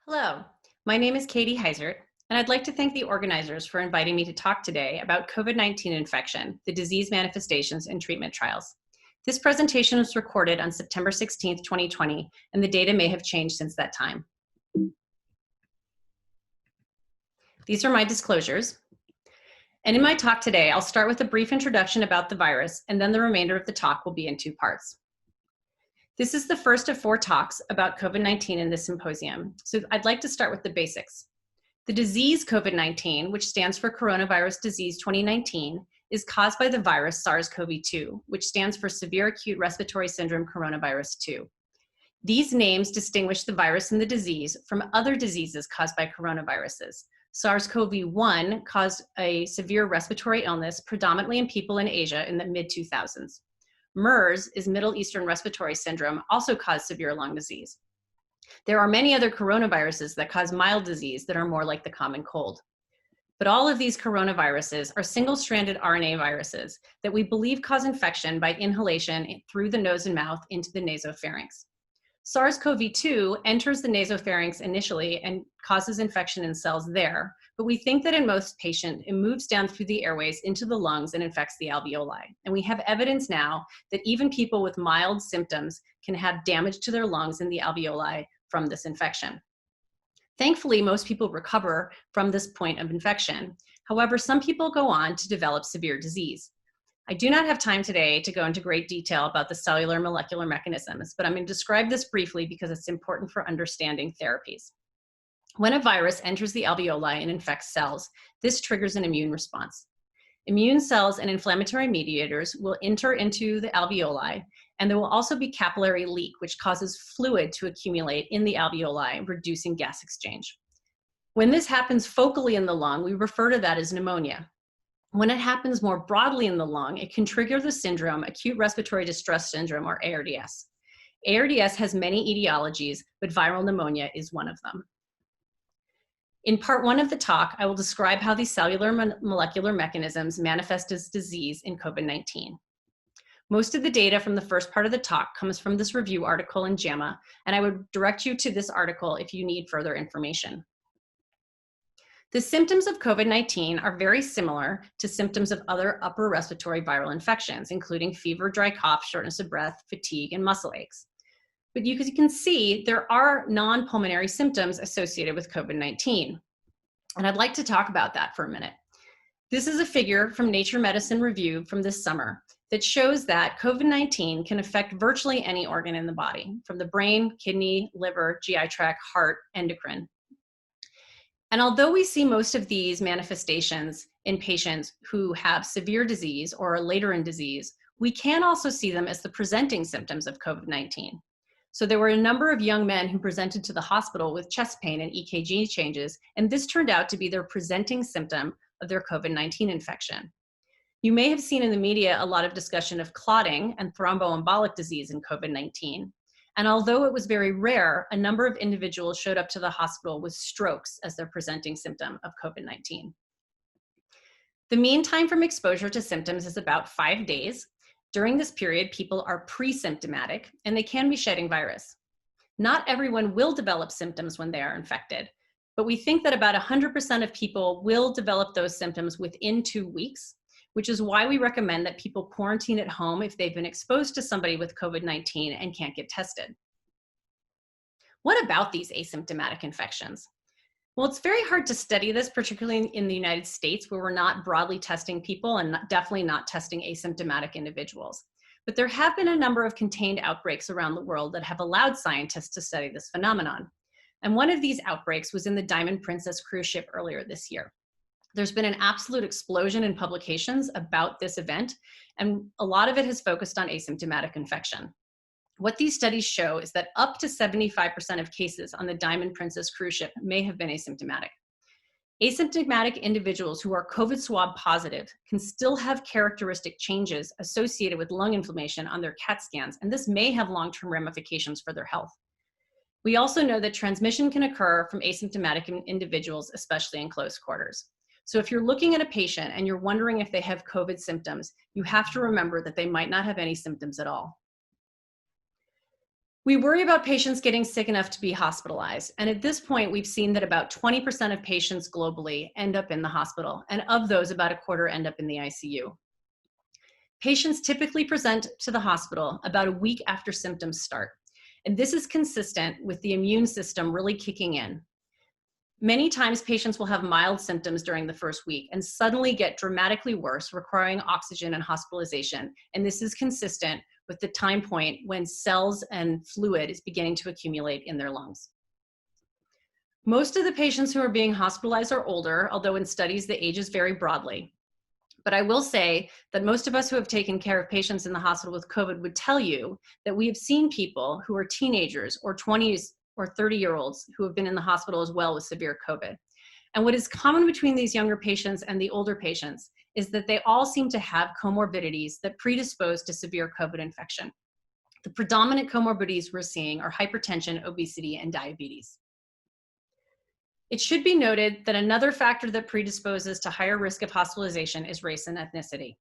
Hello, my name is Katie Heisert, and I'd like to thank the organizers for inviting me to talk today about COVID-19 infection, the disease manifestations, and treatment trials. This presentation was recorded on September 16th, 2020, and the data may have changed since that time. These are my disclosures. And in my talk today, I'll start with a brief introduction about the virus, and then the remainder of the talk will be in two parts. This is the first of 4 talks about COVID-19 in this symposium, so I'd like to start with the basics. The disease COVID-19, which stands for Coronavirus Disease 2019, is caused by the virus SARS-CoV-2, which stands for Severe Acute Respiratory Syndrome Coronavirus 2. These names distinguish the virus and the disease from other diseases caused by coronaviruses. SARS-CoV-1 caused a severe respiratory illness, predominantly in people in Asia in the mid-2000s. MERS is Middle Eastern Respiratory Syndrome, also caused severe lung disease. There are many other coronaviruses that cause mild disease that are more like the common cold. But all of these coronaviruses are single-stranded RNA viruses that we believe cause infection by inhalation through the nose and mouth into the nasopharynx. SARS-CoV-2 enters the nasopharynx initially and causes infection in cells there, but we think that in most patients, it moves down through the airways into the lungs and infects the alveoli. And we have evidence now that even people with mild symptoms can have damage to their lungs and the alveoli from this infection. Thankfully, most people recover from this point of infection. However, some people go on to develop severe disease. I do not have time today to go into great detail about the cellular molecular mechanisms, but I'm going to describe this briefly because it's important for understanding therapies. When a virus enters the alveoli and infects cells, this triggers an immune response. Immune cells and inflammatory mediators will enter into the alveoli, and there will also be capillary leak, which causes fluid to accumulate in the alveoli, reducing gas exchange. When this happens focally in the lung, we refer to that as pneumonia. When it happens more broadly in the lung, it can trigger the syndrome, acute respiratory distress syndrome, or ARDS. ARDS has many etiologies, but viral pneumonia is one of them. In part 1 of the talk, I will describe how these cellular molecular mechanisms manifest as disease in COVID-19. Most of the data from the first part of the talk comes from this review article in JAMA, and I would direct you to this article if you need further information. The symptoms of COVID-19 are very similar to symptoms of other upper respiratory viral infections, including fever, dry cough, shortness of breath, fatigue, and muscle aches. But you can see there are non-pulmonary symptoms associated with COVID-19. And I'd like to talk about that for a minute. This is a figure from Nature Medicine Review from this summer that shows that COVID-19 can affect virtually any organ in the body, from the brain, kidney, liver, GI tract, heart, endocrine. And although we see most of these manifestations in patients who have severe disease or are later in disease, we can also see them as the presenting symptoms of COVID-19. So there were a number of young men who presented to the hospital with chest pain and EKG changes, and this turned out to be their presenting symptom of their COVID-19 infection. You may have seen in the media a lot of discussion of clotting and thromboembolic disease in COVID-19. And although it was very rare, a number of individuals showed up to the hospital with strokes as their presenting symptom of COVID-19. The mean time from exposure to symptoms is about 5 days. During this period, people are pre-symptomatic and they can be shedding virus. Not everyone will develop symptoms when they are infected, but we think that about 100% of people will develop those symptoms within 2 weeks, which is why we recommend that people quarantine at home if they've been exposed to somebody with COVID-19 and can't get tested. What about these asymptomatic infections? Well, it's very hard to study this, particularly in the United States, where we're not broadly testing people and definitely not testing asymptomatic individuals. But there have been a number of contained outbreaks around the world that have allowed scientists to study this phenomenon. And one of these outbreaks was in the Diamond Princess cruise ship earlier this year. There's been an absolute explosion in publications about this event, and a lot of it has focused on asymptomatic infection. What these studies show is that up to 75% of cases on the Diamond Princess cruise ship may have been asymptomatic. Asymptomatic individuals who are COVID swab positive can still have characteristic changes associated with lung inflammation on their CAT scans, and this may have long-term ramifications for their health. We also know that transmission can occur from asymptomatic individuals, especially in close quarters. So if you're looking at a patient and you're wondering if they have COVID symptoms, you have to remember that they might not have any symptoms at all. We worry about patients getting sick enough to be hospitalized. And at this point, we've seen that about 20% of patients globally end up in the hospital. And of those, about a quarter end up in the ICU. Patients typically present to the hospital about a week after symptoms start. And this is consistent with the immune system really kicking in. Many times patients will have mild symptoms during the first week and suddenly get dramatically worse, requiring oxygen and hospitalization. And this is consistent with the time point when cells and fluid is beginning to accumulate in their lungs. Most of the patients who are being hospitalized are older, although in studies the ages vary broadly. But I will say that most of us who have taken care of patients in the hospital with COVID would tell you that we have seen people who are teenagers or 20s or 30-year-olds who have been in the hospital as well with severe COVID. And what is common between these younger patients and the older patients is that they all seem to have comorbidities that predispose to severe COVID infection. The predominant comorbidities we're seeing are hypertension, obesity, and diabetes. It should be noted that another factor that predisposes to higher risk of hospitalization is race and ethnicity.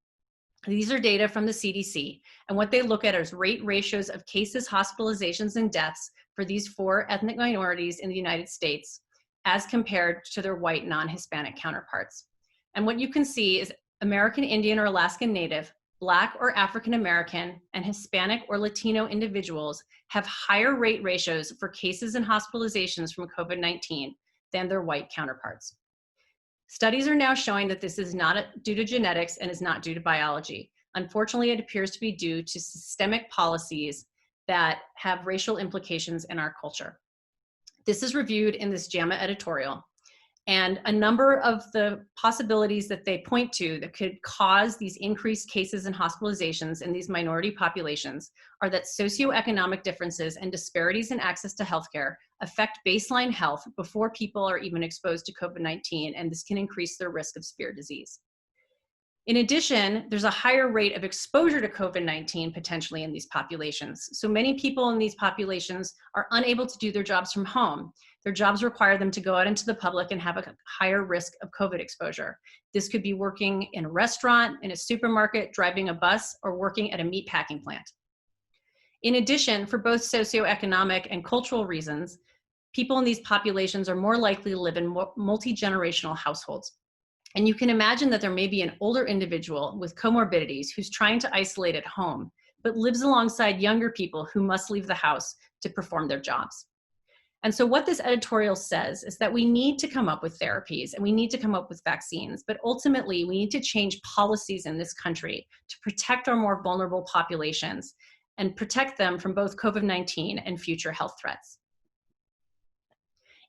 These are data from the CDC, and what they look at is rate ratios of cases, hospitalizations, and deaths for these 4 ethnic minorities in the United States as compared to their white non-Hispanic counterparts. And what you can see is American Indian or Alaskan Native, Black or African American, and Hispanic or Latino individuals have higher rate ratios for cases and hospitalizations from COVID-19 than their white counterparts. Studies are now showing that this is not due to genetics and is not due to biology. Unfortunately, it appears to be due to systemic policies that have racial implications in our culture. This is reviewed in this JAMA editorial, and a number of the possibilities that they point to that could cause these increased cases and hospitalizations in these minority populations are that socioeconomic differences and disparities in access to healthcare affect baseline health before people are even exposed to COVID-19, and this can increase their risk of severe disease. In addition, there's a higher rate of exposure to COVID-19 potentially in these populations. So many people in these populations are unable to do their jobs from home. Their jobs require them to go out into the public and have a higher risk of COVID exposure. This could be working in a restaurant, in a supermarket, driving a bus, or working at a meat packing plant. In addition, for both socioeconomic and cultural reasons, people in these populations are more likely to live in multi-generational households. And you can imagine that there may be an older individual with comorbidities who's trying to isolate at home, but lives alongside younger people who must leave the house to perform their jobs. And so what this editorial says is that we need to come up with therapies and we need to come up with vaccines, but ultimately we need to change policies in this country to protect our more vulnerable populations and protect them from both COVID-19 and future health threats.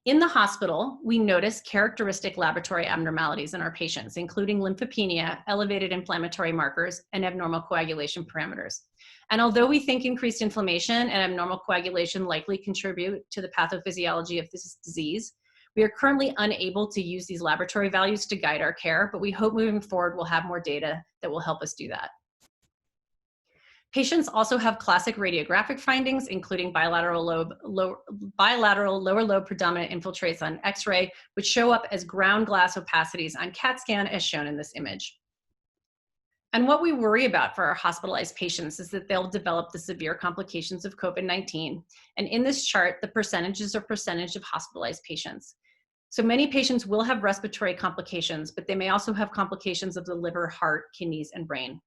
In the hospital, we notice characteristic laboratory abnormalities in our patients, including lymphopenia, elevated inflammatory markers, and abnormal coagulation parameters. And although we think increased inflammation and abnormal coagulation likely contribute to the pathophysiology of this disease, we are currently unable to use these laboratory values to guide our care, but we hope moving forward we'll have more data that will help us do that. Patients also have classic radiographic findings, including bilateral lower lobe predominant infiltrates on X-ray, which show up as ground glass opacities on CAT scan as shown in this image. And what we worry about for our hospitalized patients is that they'll develop the severe complications of COVID-19. And in this chart, the percentages are percentage of hospitalized patients. So many patients will have respiratory complications, but they may also have complications of the liver, heart, kidneys, and brain.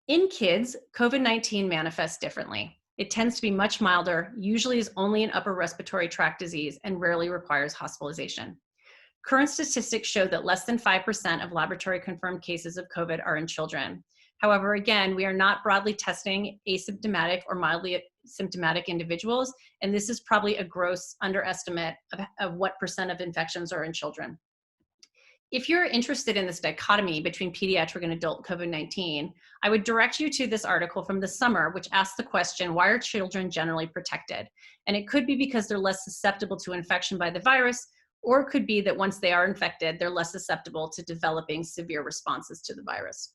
In kids, COVID-19 manifests differently. It tends to be much milder, usually is only an upper respiratory tract disease, and rarely requires hospitalization. Current statistics show that less than 5% of laboratory confirmed cases of COVID are in children. However, again, we are not broadly testing asymptomatic or mildly symptomatic individuals, and this is probably a gross underestimate of what percent of infections are in children. If you're interested in this dichotomy between pediatric and adult COVID-19, I would direct you to this article from the summer, which asks the question, why are children generally protected? And it could be because they're less susceptible to infection by the virus, or it could be that once they are infected, they're less susceptible to developing severe responses to the virus.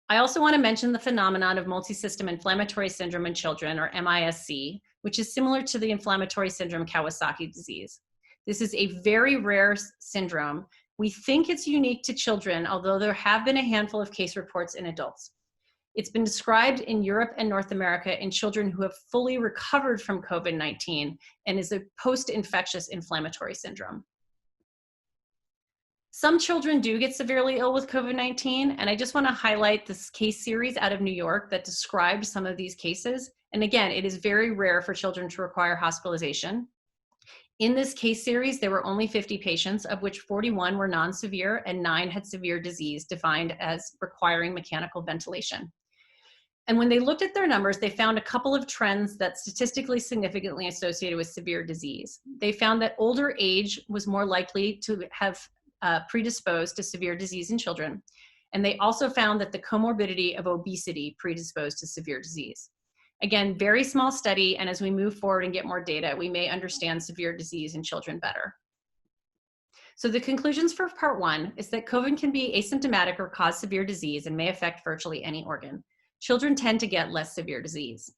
I also want to mention the phenomenon of multisystem inflammatory syndrome in children, or MISC, which is similar to the inflammatory syndrome Kawasaki disease. This is a very rare syndrome. We think it's unique to children, although there have been a handful of case reports in adults. It's been described in Europe and North America in children who have fully recovered from COVID-19 and is a post-infectious inflammatory syndrome. Some children do get severely ill with COVID-19, and I just want to highlight this case series out of New York that describes some of these cases. And again, it is very rare for children to require hospitalization. In this case series, there were only 50 patients, of which 41 were non-severe and 9 had severe disease defined as requiring mechanical ventilation. And when they looked at their numbers, they found a couple of trends that statistically significantly associated with severe disease. They found that older age was more likely to have predisposed to severe disease in children. And they also found that the comorbidity of obesity predisposed to severe disease. Again, very small study, and as we move forward and get more data, we may understand severe disease in children better. So the conclusions for part 1 is that COVID can be asymptomatic or cause severe disease and may affect virtually any organ. Children tend to get less severe disease.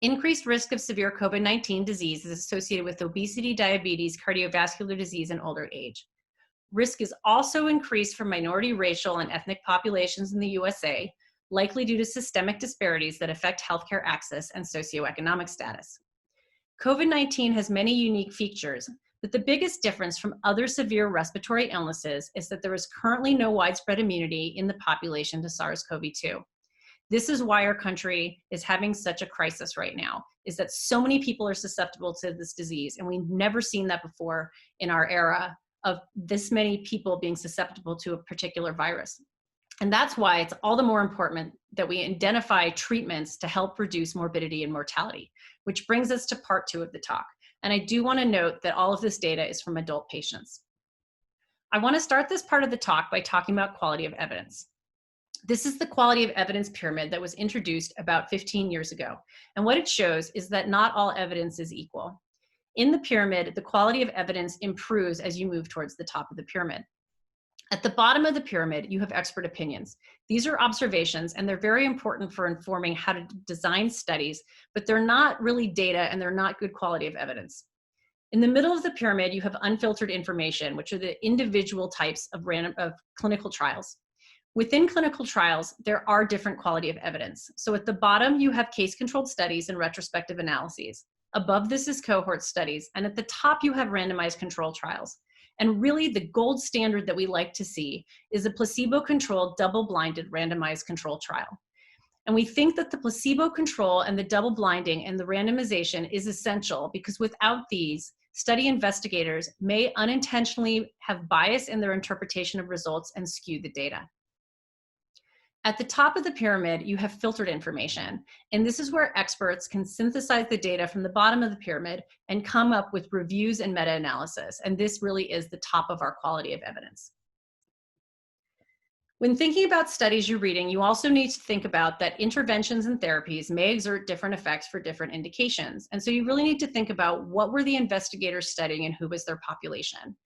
Increased risk of severe COVID-19 disease is associated with obesity, diabetes, cardiovascular disease, and older age. Risk is also increased for minority racial and ethnic populations in the USA, likely due to systemic disparities that affect healthcare access and socioeconomic status. COVID-19 has many unique features, but the biggest difference from other severe respiratory illnesses is that there is currently no widespread immunity in the population to SARS-CoV-2. This is why our country is having such a crisis right now, is that so many people are susceptible to this disease, and we've never seen that before in our era of this many people being susceptible to a particular virus. And that's why it's all the more important that we identify treatments to help reduce morbidity and mortality, which brings us to part 2 of the talk. And I do want to note that all of this data is from adult patients. I want to start this part of the talk by talking about quality of evidence. This is the quality of evidence pyramid that was introduced about 15 years ago. And what it shows is that not all evidence is equal. In the pyramid, the quality of evidence improves as you move towards the top of the pyramid. At the bottom of the pyramid, you have expert opinions. These are observations, and they're very important for informing how to design studies, but they're not really data, and they're not good quality of evidence. In the middle of the pyramid, you have unfiltered information, which are the individual types of clinical trials. Within clinical trials, there are different quality of evidence. So at the bottom, you have case-controlled studies and retrospective analyses. Above this is cohort studies, and at the top you have randomized control trials. And really the gold standard that we like to see is a placebo-controlled, double-blinded randomized control trial. And we think that the placebo control and the double blinding and the randomization is essential because without these, study investigators may unintentionally have bias in their interpretation of results and skew the data. At the top of the pyramid, you have filtered information, and this is where experts can synthesize the data from the bottom of the pyramid and come up with reviews and meta-analysis, and this really is the top of our quality of evidence. When thinking about studies you're reading, you also need to think about that interventions and therapies may exert different effects for different indications, and so you really need to think about what were the investigators studying and who was their population.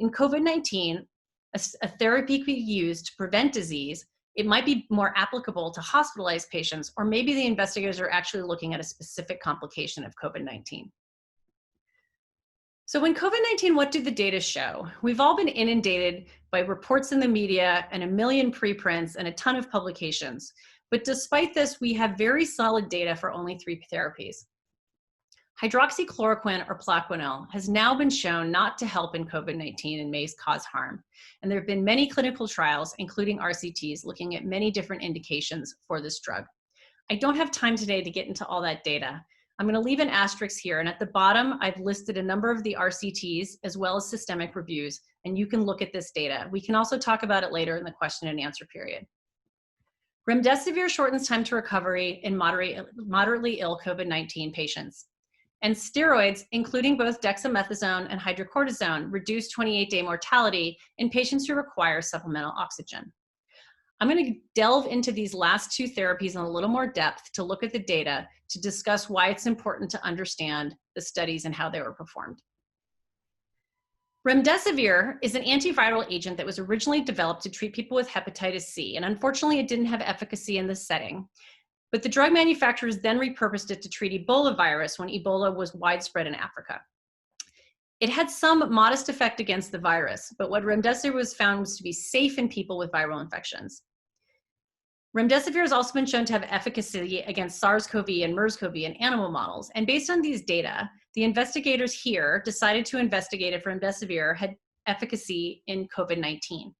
In COVID-19, a therapy could be used to prevent disease. It might be more applicable to hospitalized patients, or maybe the investigators are actually looking at a specific complication of COVID-19. So when COVID-19, what do the data show? We've all been inundated by reports in the media and a million preprints and a ton of publications. But despite this, we have very solid data for only 3 therapies. Hydroxychloroquine or Plaquenil has now been shown not to help in COVID-19 and may cause harm. And there have been many clinical trials, including RCTs, looking at many different indications for this drug. I don't have time today to get into all that data. I'm going to leave an asterisk here, and at the bottom, I've listed a number of the RCTs as well as systemic reviews, and you can look at this data. We can also talk about it later in the question and answer period. Remdesivir shortens time to recovery in moderately ill COVID-19 patients. And steroids, including both dexamethasone and hydrocortisone, reduce 28-day mortality in patients who require supplemental oxygen. I'm going to delve into these last 2 therapies in a little more depth to look at the data to discuss why it's important to understand the studies and how they were performed. Remdesivir is an antiviral agent that was originally developed to treat people with hepatitis C, and unfortunately it didn't have efficacy in this setting. But the drug manufacturers then repurposed it to treat Ebola virus when Ebola was widespread in Africa. It had some modest effect against the virus, but what remdesivir was found was to be safe in people with viral infections. Remdesivir has also been shown to have efficacy against SARS-CoV and MERS-CoV in animal models. And based on these data, the investigators here decided to investigate if remdesivir had efficacy in COVID-19.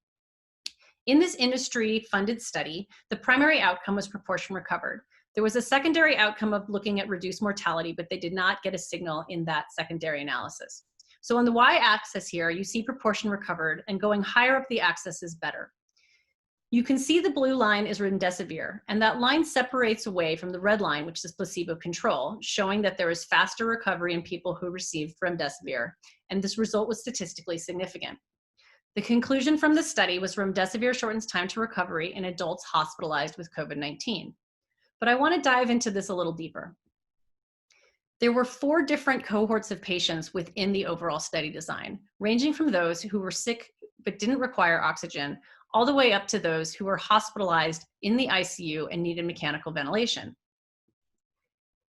In this industry-funded study, the primary outcome was proportion recovered. There was a secondary outcome of looking at reduced mortality, but they did not get a signal in that secondary analysis. So on the y-axis here, you see proportion recovered, and going higher up the axis is better. You can see the blue line is remdesivir, and that line separates away from the red line, which is placebo control, showing that there is faster recovery in people who received remdesivir, and this result was statistically significant. The conclusion from the study was remdesivir shortens time to recovery in adults hospitalized with COVID-19. But I want to dive into this a little deeper. There were 4 different cohorts of patients within the overall study design, ranging from those who were sick but didn't require oxygen, all the way up to those who were hospitalized in the ICU and needed mechanical ventilation.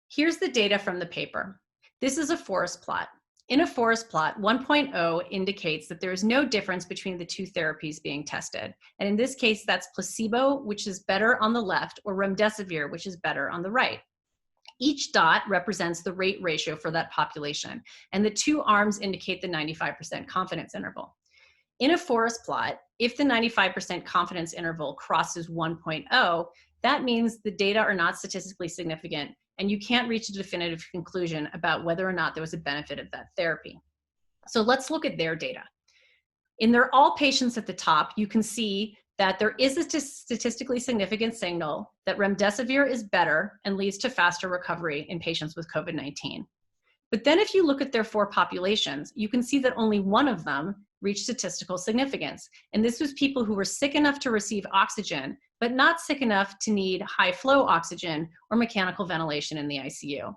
Here's the data from the paper. This is a forest plot. In a forest plot, 1.0 indicates that there is no difference between the 2 therapies being tested. And in this case, that's placebo, which is better on the left, or remdesivir, which is better on the right. Each dot represents the rate ratio for that population, and the 2 arms indicate the 95% confidence interval. In a forest plot, if the 95% confidence interval crosses 1.0, that means the data are not statistically significant, and you can't reach a definitive conclusion about whether or not there was a benefit of that therapy. So let's look at their data. In their all patients at the top, you can see that there is a statistically significant signal that remdesivir is better and leads to faster recovery in patients with COVID-19. But then if you look at their 4 populations, you can see that only one of them reached statistical significance. And this was people who were sick enough to receive oxygen, but not sick enough to need high flow oxygen or mechanical ventilation in the ICU.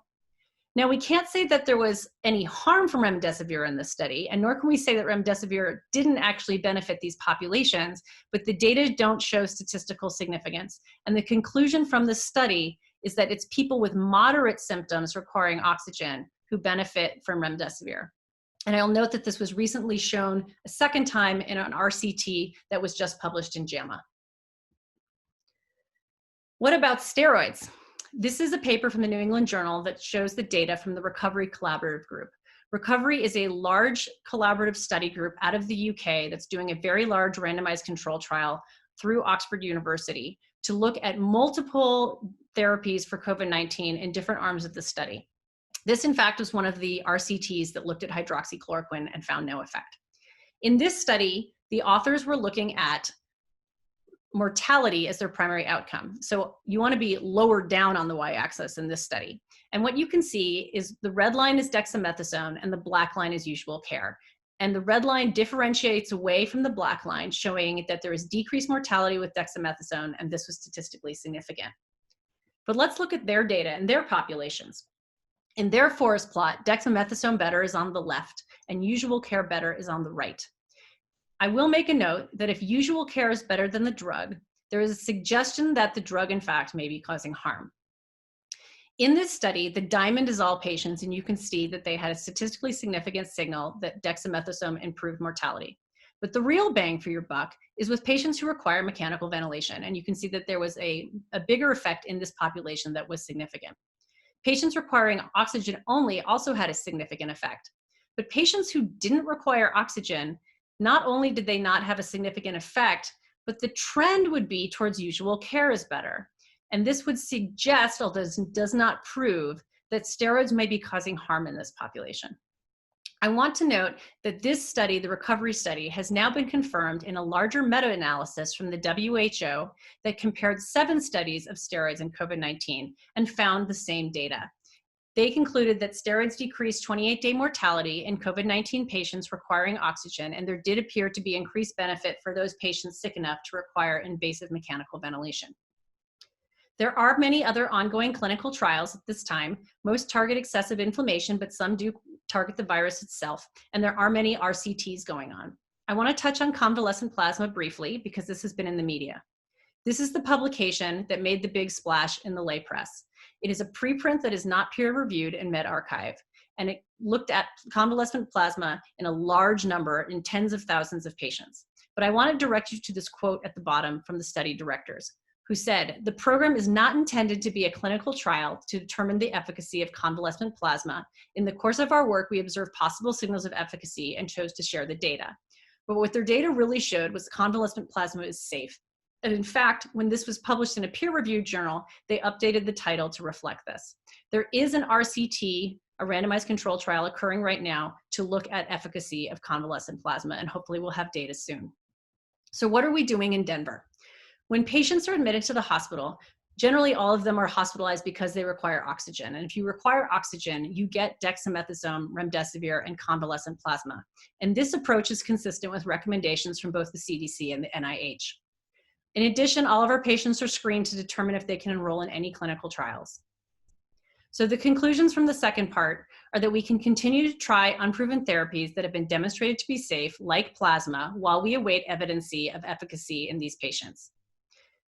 Now, we can't say that there was any harm from remdesivir in this study, and nor can we say that remdesivir didn't actually benefit these populations, but the data don't show statistical significance. And the conclusion from this study is that it's people with moderate symptoms requiring oxygen who benefit from remdesivir. And I'll note that this was recently shown a second time in an RCT that was just published in JAMA. What about steroids? This is a paper from the New England Journal that shows the data from the Recovery Collaborative Group. Recovery is a large collaborative study group out of the UK that's doing a very large randomized control trial through Oxford University to look at multiple therapies for COVID-19 in different arms of the study. This, in fact, was one of the RCTs that looked at hydroxychloroquine and found no effect. In this study, the authors were looking at mortality as their primary outcome. So you want to be lower down on the y-axis in this study. And what you can see is the red line is dexamethasone and the black line is usual care. And the red line differentiates away from the black line, showing that there is decreased mortality with dexamethasone, and this was statistically significant. But let's look at their data and their populations. In their forest plot, dexamethasone better is on the left and usual care better is on the right. I will make a note that if usual care is better than the drug, there is a suggestion that the drug, in fact, may be causing harm. In this study, the diamond is all patients, and you can see that they had a statistically significant signal that dexamethasone improved mortality. But the real bang for your buck is with patients who require mechanical ventilation, and you can see that there was a bigger effect in this population that was significant. Patients requiring oxygen only also had a significant effect. But patients who didn't require oxygen, not only did they not have a significant effect, but the trend would be towards usual care is better. And this would suggest, although does not prove, that steroids may be causing harm in this population. I want to note that this study, the recovery study, has now been confirmed in a larger meta-analysis from the WHO that compared 7 studies of steroids in COVID-19 and found the same data. They concluded that steroids decreased 28-day mortality in COVID-19 patients requiring oxygen, and there did appear to be increased benefit for those patients sick enough to require invasive mechanical ventilation. There are many other ongoing clinical trials at this time. Most target excessive inflammation, but some do target the virus itself, and there are many RCTs going on. I want to touch on convalescent plasma briefly because this has been in the media. This is the publication that made the big splash in the lay press. It is a preprint that is not peer-reviewed in medRxiv, and it looked at convalescent plasma in a large number in tens of thousands of patients. But I want to direct you to this quote at the bottom from the study directors. who said, "The program is not intended to be a clinical trial to determine the efficacy of convalescent plasma. In the course of our work, we observed possible signals of efficacy and chose to share the data. But what their data really showed was convalescent plasma is safe. And in fact, when this was published in a peer-reviewed journal, they updated the title to reflect this. There is an RCT, a randomized control trial occurring right now to look at efficacy of convalescent plasma, and hopefully we'll have data soon. So what are we doing in Denver? When patients are admitted to the hospital, generally all of them are hospitalized because they require oxygen. And if you require oxygen, you get dexamethasone, remdesivir, and convalescent plasma. And this approach is consistent with recommendations from both the CDC and the NIH. In addition, all of our patients are screened to determine if they can enroll in any clinical trials. So the conclusions from the second part are that we can continue to try unproven therapies that have been demonstrated to be safe, like plasma, while we await evidence of efficacy in these patients.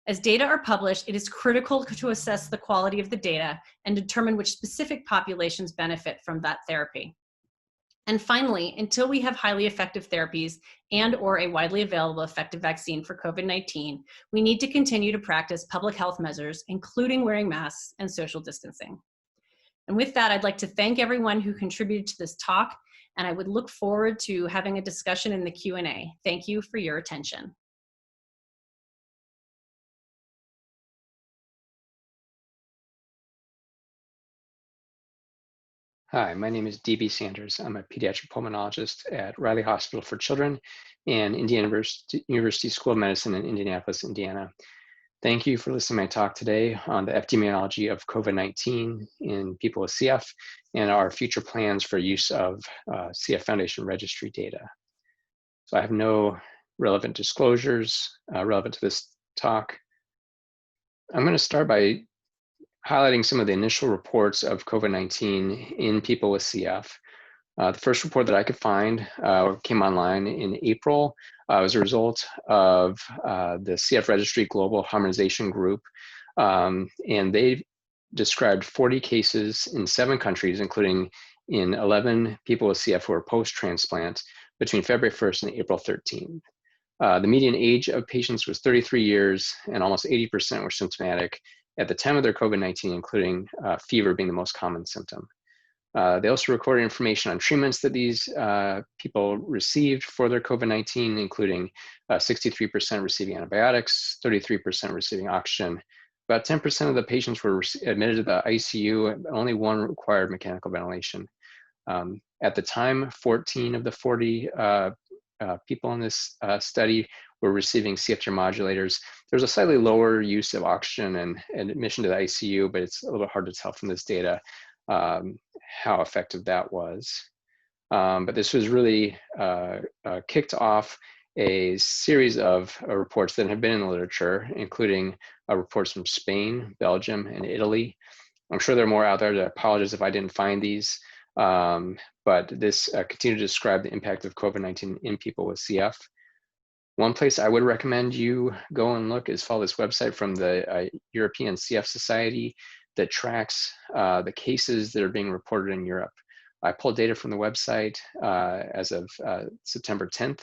As data are published, it is critical to assess the quality of the data and determine which specific populations benefit from that therapy. And finally, until we have highly effective therapies and/or a widely available effective vaccine for COVID-19, we need to continue to practice public health measures, including wearing masks and social distancing. And with that, I'd like to thank everyone who contributed to this talk, and I would look forward to having a discussion in the Q&A. Thank you for your attention. Hi, my name is D.B. Sanders. I'm a pediatric pulmonologist at Riley Hospital for Children and Indiana University School of Medicine in Indianapolis, Indiana. Thank you for listening to my talk today on the epidemiology of COVID-19 in people with CF and our future plans for use of CF Foundation registry data. So I have no relevant disclosures relevant to this talk. I'm going to start by highlighting some of the initial reports of COVID-19 in people with CF. The first report that I could find came online in April. As a result of the CF Registry Global Harmonization Group, and they described 40 cases in 7 countries, including in 11 people with CF who were post-transplant between February 1st and April 13th. The median age of patients was 33 years, and almost 80% were symptomatic at the time of their COVID-19, including fever being the most common symptom. They also recorded information on treatments that these people received for their COVID-19, including 63% receiving antibiotics, 33% receiving oxygen. About 10% of the patients were admitted to the ICU, and only 1 required mechanical ventilation. At the time, 14 of the 40 people in this study were receiving CFTR modulators. There's a slightly lower use of oxygen and admission to the ICU, but it's a little bit hard to tell from this data how effective that was. But this was really kicked off a series of reports that have been in the literature, including reports from Spain, Belgium, and Italy. I'm sure there are more out there. I apologize if I didn't find these, but this continued to describe the impact of COVID-19 in people with CF. One place I would recommend you go and look is follow this website from the European CF Society that tracks the cases that are being reported in Europe. I pulled data from the website as of September 10th,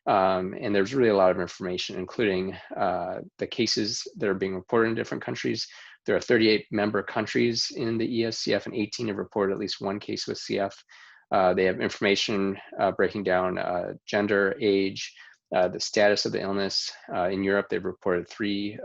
and there's really a lot of information, including the cases that are being reported in different countries. There are 38 member countries in the ESCF, and 18 have reported at least 1 case with CF. They have information breaking down gender, age, the status of the illness. In Europe, they've reported 3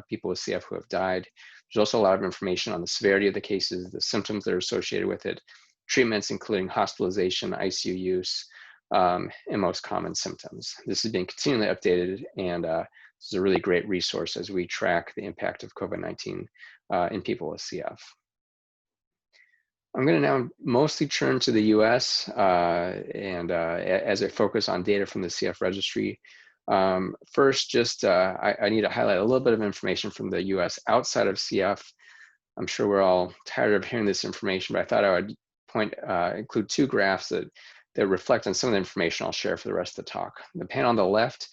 people with CF who have died. There's also a lot of information on the severity of the cases, the symptoms that are associated with it, treatments including hospitalization, ICU use, and most common symptoms. This is being continually updated, and this is a really great resource as we track the impact of COVID-19 in people with CF. I'm going to now mostly turn to the US and as I focus on data from the CF registry. First, just I need to highlight a little bit of information from the US outside of CF. I'm sure we're all tired of hearing this information, but I thought I would include 2 graphs that reflect on some of the information I'll share for the rest of the talk. The panel on the left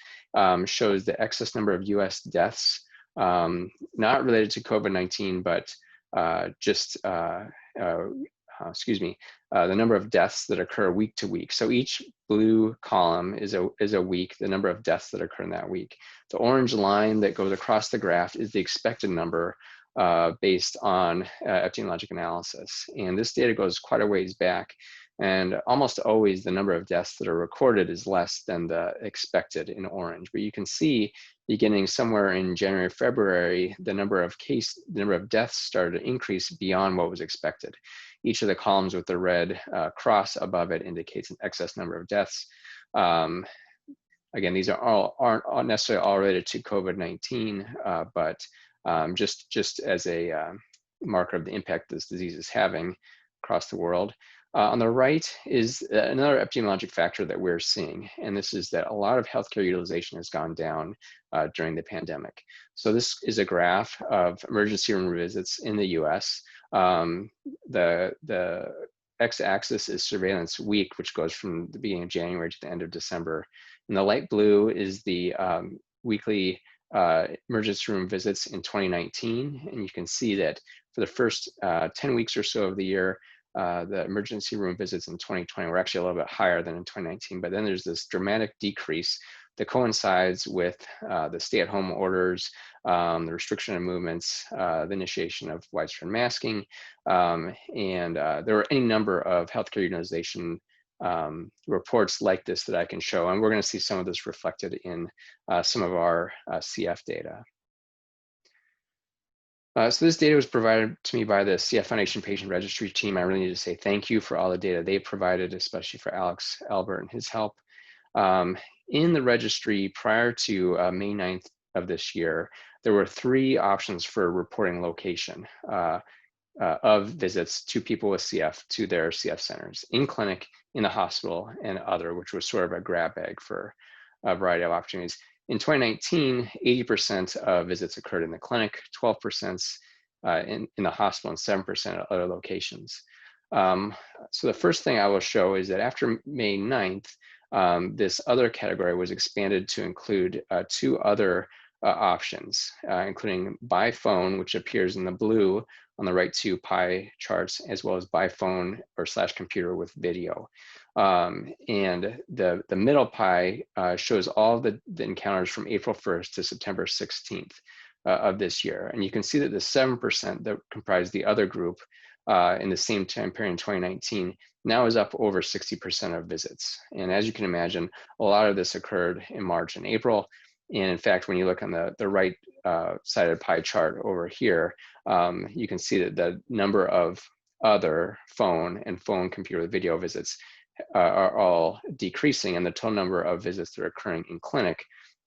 shows the excess number of US deaths, not related to COVID-19, but just the number of deaths that occur week to week. So each blue column is a week, the number of deaths that occur in that week. The orange line that goes across the graph is the expected number based on epidemiologic analysis. And this data goes quite a ways back. And almost always the number of deaths that are recorded is less than the expected in orange. But you can see beginning somewhere in January, February, the number of deaths started to increase beyond what was expected. Each of the columns with the red cross above it indicates an excess number of deaths. Again, these aren't necessarily all related to COVID-19, but just as a marker of the impact this disease is having across the world. On the right is another epidemiologic factor that we're seeing, and this is that a lot of healthcare utilization has gone down during the pandemic. So this is a graph of emergency room visits in the US. The x-axis is surveillance week, which goes from the beginning of January to the end of December. And the light blue is the weekly emergency room visits in 2019. And you can see that for the first 10 weeks or so of the year, the emergency room visits in 2020 were actually a little bit higher than in 2019, but then there's this dramatic decrease that coincides with the stay-at-home orders, the restriction of movements, the initiation of widespread masking, and there were any number of healthcare utilization reports like this that I can show, and we're going to see some of this reflected in some of our CF data. So this data was provided to me by the CF Foundation Patient Registry team. I really need to say thank you for all the data they provided, especially for Alex Albert and his help. In the registry prior to May 9th of this year, there were 3 options for reporting location of visits to people with CF to their CF centers: in clinic, in the hospital, and other, which was sort of a grab bag for a variety of opportunities. In 2019, 80% of visits occurred in the clinic, 12% in the hospital, and 7% at other locations. So the first thing I will show is that after May 9th, this other category was expanded to include 2 other options, including by phone, which appears in the blue on the right 2 pie charts, as well as by phone or / computer with video. And the middle pie shows all the encounters from April 1st to September 16th of this year. And you can see that the 7% that comprised the other group in the same time period in 2019 now is up over 60% of visits. And as you can imagine, a lot of this occurred in March and April. And in fact, when you look on the right sided pie chart over here, you can see that the number of other phone and phone computer video visits are all decreasing, and the total number of visits that are occurring in clinic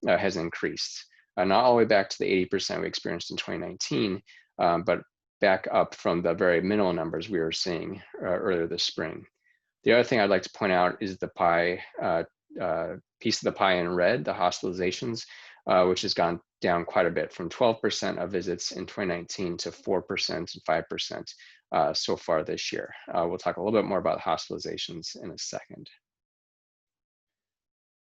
has increased. Not all the way back to the 80% we experienced in 2019, but back up from the very minimal numbers we were seeing earlier this spring. The other thing I'd like to point out is the pie piece of the pie in red, the hospitalizations, which has gone down quite a bit from 12% of visits in 2019 to 4% and 5% so far this year. We'll talk a little bit more about hospitalizations in a second.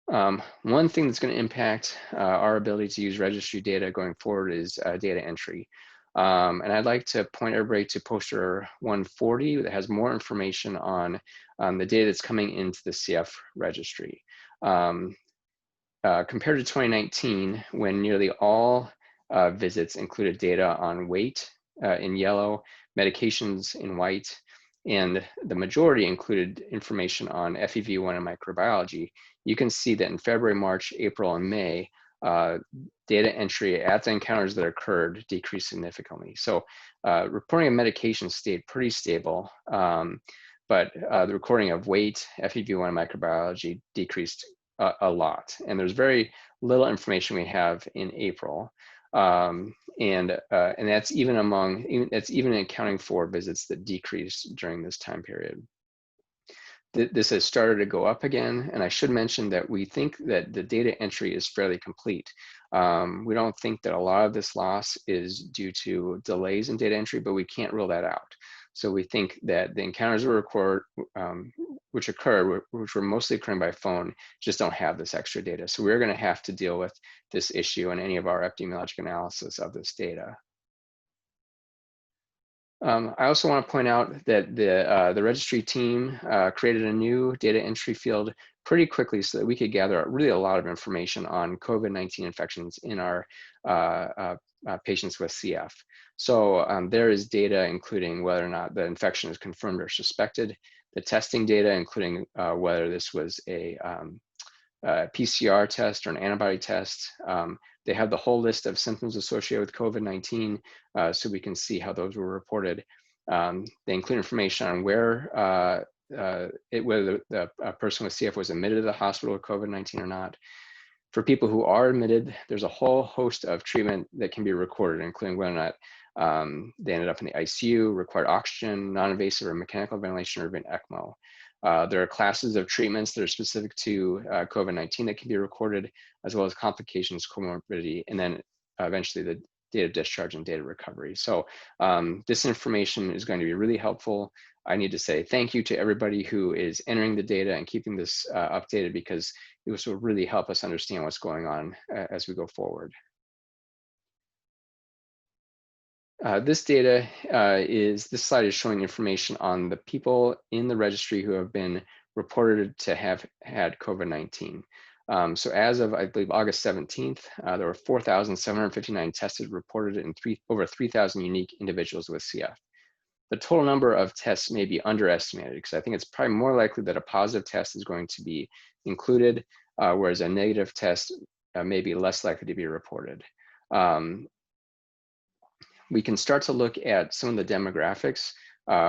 One thing that's going to impact our ability to use registry data going forward is data entry. And I'd like to point everybody to poster 140 that has more information on the data that's coming into the CF registry. Compared to 2019, when nearly all visits included data on weight in yellow, medications in white, and the majority included information on FEV1 and microbiology, you can see that in February, March, April, and May, data entry at the encounters that occurred decreased significantly. So reporting of medication stayed pretty stable, but the recording of weight, FEV1, and microbiology decreased a lot. And there's very little information we have in April. And that's even accounting for visits that decreased during this time period. This has started to go up again, and I should mention that we think that the data entry is fairly complete. We don't think that a lot of this loss is due to delays in data entry, but we can't rule that out. So we think that the encounters which were mostly occurring by phone, just don't have this extra data. So we're going to have to deal with this issue in any of our epidemiologic analysis of this data. I also want to point out that the registry team created a new data entry field pretty quickly so that we could gather really a lot of information on COVID-19 infections in our patients with CF. So there is data including whether or not the infection is confirmed or suspected, the testing data including whether this was a PCR test or an antibody test. They have the whole list of symptoms associated with COVID-19, so we can see how those were reported. They include information on where whether the person with CF was admitted to the hospital with COVID-19 or not. For people who are admitted, there's a whole host of treatment that can be recorded, including whether or not they ended up in the ICU, required oxygen, non-invasive or mechanical ventilation, or even ECMO. There are classes of treatments that are specific to COVID-19 that can be recorded, as well as complications, comorbidity, and then eventually the date of discharge and data recovery. So this information is going to be really helpful. I need to say thank you to everybody who is entering the data and keeping this updated, because this will really help us understand what's going on as we go forward. This slide is showing information on the people in the registry who have been reported to have had COVID-19. So as of, I believe, August 17th, there were 4,759 tested reported in over 3,000 unique individuals with CF. The total number of tests may be underestimated, because I think it's probably more likely that a positive test is going to be included, whereas a negative test may be less likely to be reported. We can start to look at some of the demographics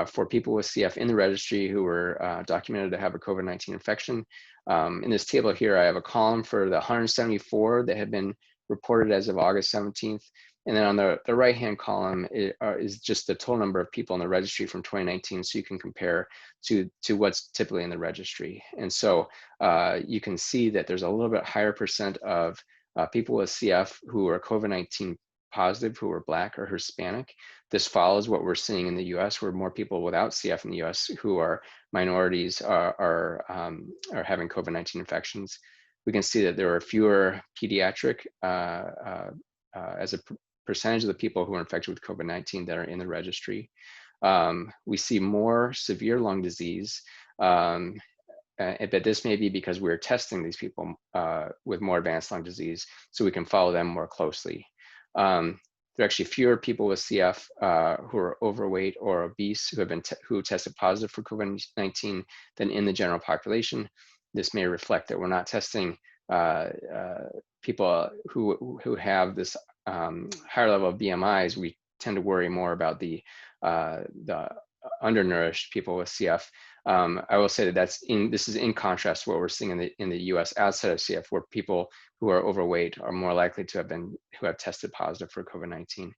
for people with CF in the registry who were documented to have a COVID-19 infection. In this table here, I have a column for the 174 that had been reported as of August 17th. And then on the right-hand column is just the total number of people in the registry from 2019, so you can compare to what's typically in the registry. And so you can see that there's a little bit higher percent of people with CF who are COVID-19 positive, who are Black or Hispanic. This follows what we're seeing in the US, where more people without CF in the US who are minorities are having COVID-19 infections. We can see that there are fewer pediatric as a percentage of the people who are infected with COVID-19 that are in the registry. We see more severe lung disease, but this may be because we're testing these people with more advanced lung disease, so we can follow them more closely. There are actually fewer people with CF who are overweight or obese who tested positive for COVID-19 than in the general population. This may reflect that we're not testing people who have this higher level of BMIs. We tend to worry more about the undernourished people with CF. I will say that this is in contrast to what we're seeing in the US outside of CF, where people who are overweight are more likely to have tested positive for COVID-19.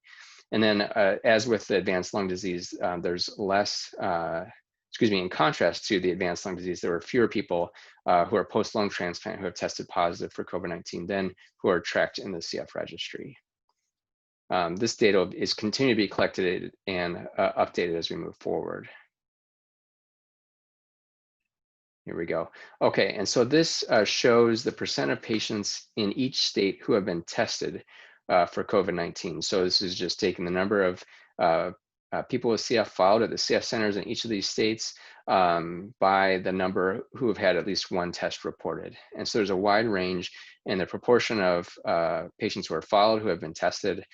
And then as with the advanced lung disease, there's less, in contrast to the advanced lung disease, there were fewer people who are post-lung transplant who have tested positive for COVID-19 than who are tracked in the CF registry. This data is continuing to be collected and updated as we move forward. Here we go. Okay, and so this shows the percent of patients in each state who have been tested for COVID-19. So this is just taking the number of people with CF followed at the CF centers in each of these states by the number who have had at least one test reported. And so there's a wide range in the proportion of patients who are followed who have been tested.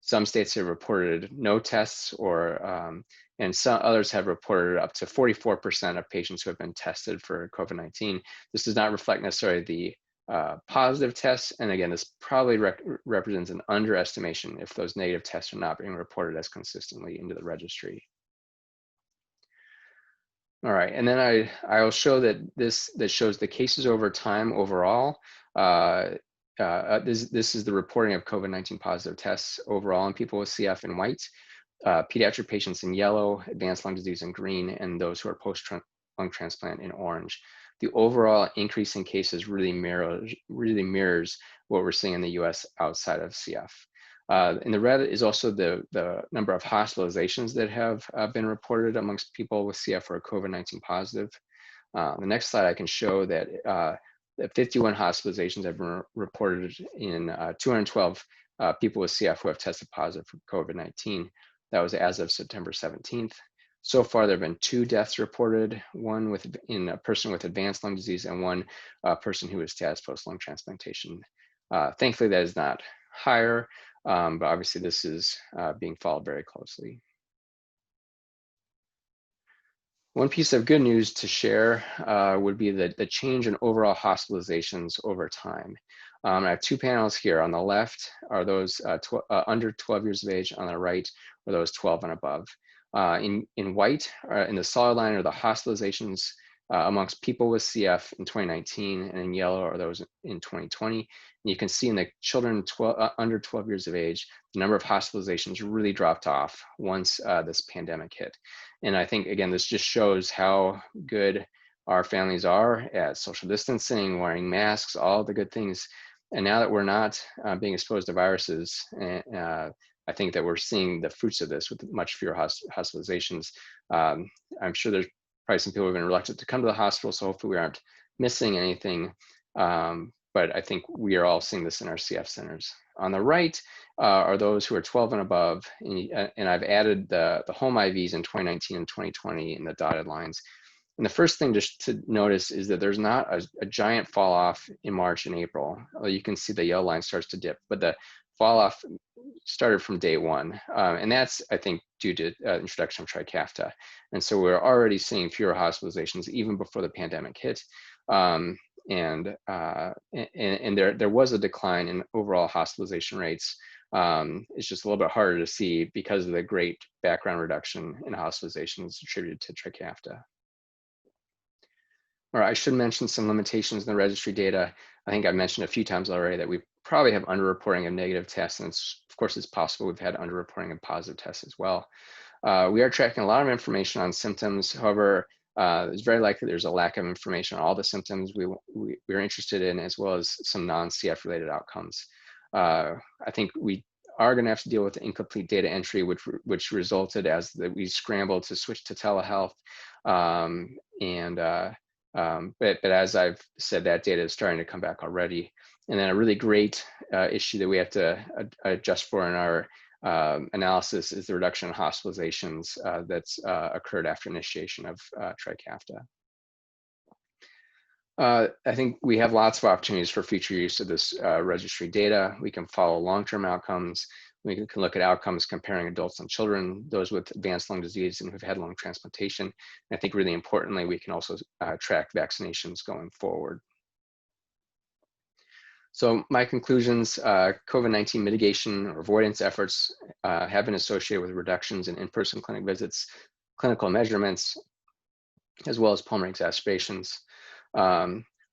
Some states have reported no tests, and some others have reported up to 44% of patients who have been tested for COVID-19. This does not reflect necessarily the positive tests. And again, this probably represents an underestimation if those negative tests are not being reported as consistently into the registry. All right, and then I will show that that shows the cases over time overall. This is the reporting of COVID-19 positive tests overall in people with CF in white, pediatric patients in yellow, advanced lung disease in green, and those who are post-lung transplant in orange. The overall increase in cases really mirrors what we're seeing in the US outside of CF. In the red is also the number of hospitalizations that have been reported amongst people with CF who are COVID-19 positive. The next slide I can show that 51 hospitalizations have been reported in 212 people with CF who have tested positive for COVID-19. That was as of September 17th. So far, there have been 2 deaths reported, one in a person with advanced lung disease and one person who was status post-lung transplantation. Thankfully, that is not higher, but obviously this is being followed very closely. One piece of good news to share would be the change in overall hospitalizations over time. I have 2 panels here. On the left are those under 12 years of age. On the right are those 12 and above. In white, in the solid line, are the hospitalizations amongst people with CF in 2019, and in yellow are those in 2020. And you can see in the children under 12 years of age, the number of hospitalizations really dropped off once this pandemic hit. And I think, again, this just shows how good our families are at social distancing, wearing masks, all the good things. And now that we're not being exposed to viruses, I think that we're seeing the fruits of this with much fewer hospitalizations. I'm sure there's probably some people who have been reluctant to come to the hospital, so hopefully we aren't missing anything. But I think we are all seeing this in our CF centers. On the right are those who are 12 and above, and I've added the home IVs in 2019 and 2020 in the dotted lines. And the first thing just to notice is that there's not a giant fall off in March and April. You can see the yellow line starts to dip, but the fall off started from day one. And that's, I think, due to introduction of Trikafta. And so we're already seeing fewer hospitalizations even before the pandemic hit. And there was a decline in overall hospitalization rates. It's just a little bit harder to see because of the great background reduction in hospitalizations attributed to Trikafta. Or I should mention some limitations in the registry data. I think I've mentioned a few times already that we probably have underreporting of negative tests, and of course it's possible we've had underreporting of positive tests as well. We are tracking a lot of information on symptoms. However, it's very likely there's a lack of information on all the symptoms we're interested in, as well as some non-CF related outcomes. I think we are going to have to deal with the incomplete data entry, which resulted as we scrambled to switch to telehealth. But as I've said, that data is starting to come back already. And then a really great issue that we have to adjust for in our analysis is the reduction in hospitalizations that's occurred after initiation of Trikafta. I think we have lots of opportunities for future use of this registry data. We can follow long-term outcomes. We can look at outcomes comparing adults and children, those with advanced lung disease and who've had lung transplantation. And I think really importantly, we can also track vaccinations going forward. So my conclusions, COVID-19 mitigation or avoidance efforts have been associated with reductions in in-person clinic visits, clinical measurements, as well as pulmonary exacerbations.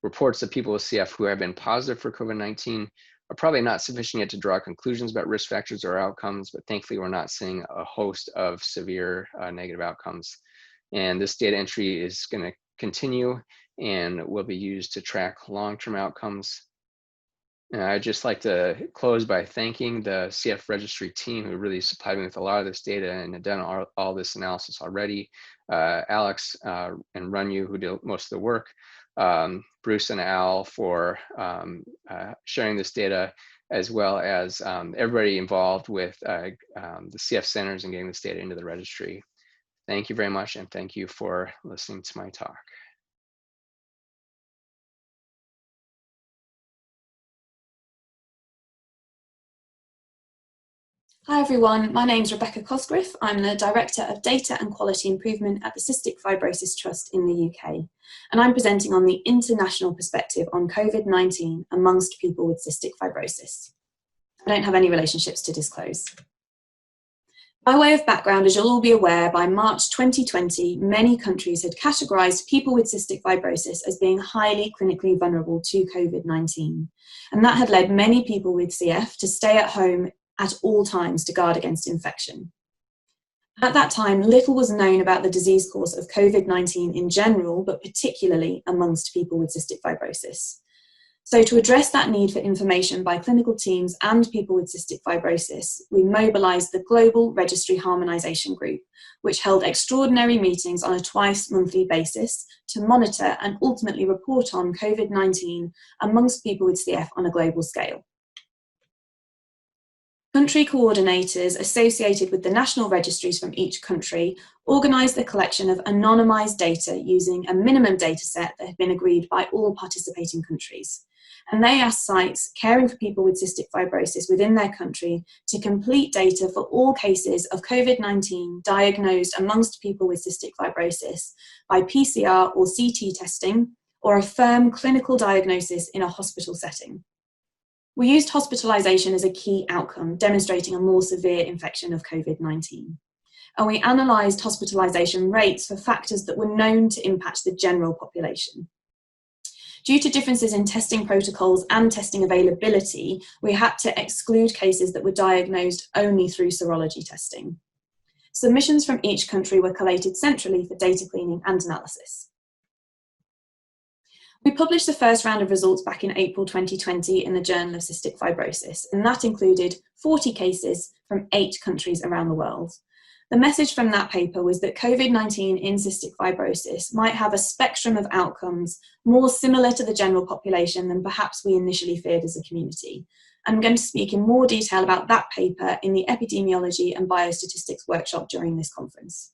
Reports of people with CF who have been positive for COVID-19 are probably not sufficient yet to draw conclusions about risk factors or outcomes, but thankfully we're not seeing a host of severe negative outcomes. And this data entry is going to continue and will be used to track long-term outcomes. And I'd just like to close by thanking the CF Registry team who really supplied me with a lot of this data and have done all this analysis already. Alex and Runyu, who did most of the work, Bruce and Al for sharing this data, as well as everybody involved with the CF centers and getting this data into the registry. Thank you very much, and thank you for listening to my talk. Hi everyone, my name's Rebecca Cosgriff. I'm the Director of Data and Quality Improvement at the Cystic Fibrosis Trust in the UK, and I'm presenting on the international perspective on COVID-19 amongst people with cystic fibrosis. I don't have any relationships to disclose. By way of background, as you'll all be aware, by March 2020, many countries had categorised people with cystic fibrosis as being highly clinically vulnerable to COVID-19, and that had led many people with CF to stay at home at all times to guard against infection. At that time, little was known about the disease course of COVID-19 in general, but particularly amongst people with cystic fibrosis. So to address that need for information by clinical teams and people with cystic fibrosis, we mobilised the Global Registry Harmonisation Group, which held extraordinary meetings on a twice-monthly basis to monitor and ultimately report on COVID-19 amongst people with CF on a global scale. Country coordinators associated with the national registries from each country organised the collection of anonymised data using a minimum data set that had been agreed by all participating countries. And they asked sites caring for people with cystic fibrosis within their country to complete data for all cases of COVID-19 diagnosed amongst people with cystic fibrosis by PCR or CT testing or a firm clinical diagnosis in a hospital setting. We used hospitalisation as a key outcome, demonstrating a more severe infection of COVID-19. And we analysed hospitalisation rates for factors that were known to impact the general population. Due to differences in testing protocols and testing availability, we had to exclude cases that were diagnosed only through serology testing. Submissions from each country were collated centrally for data cleaning and analysis. We published the first round of results back in April 2020 in the Journal of Cystic Fibrosis, and that included 40 cases from 8 countries around the world. The message from that paper was that COVID-19 in cystic fibrosis might have a spectrum of outcomes more similar to the general population than perhaps we initially feared as a community. I'm going to speak in more detail about that paper in the epidemiology and biostatistics workshop during this conference.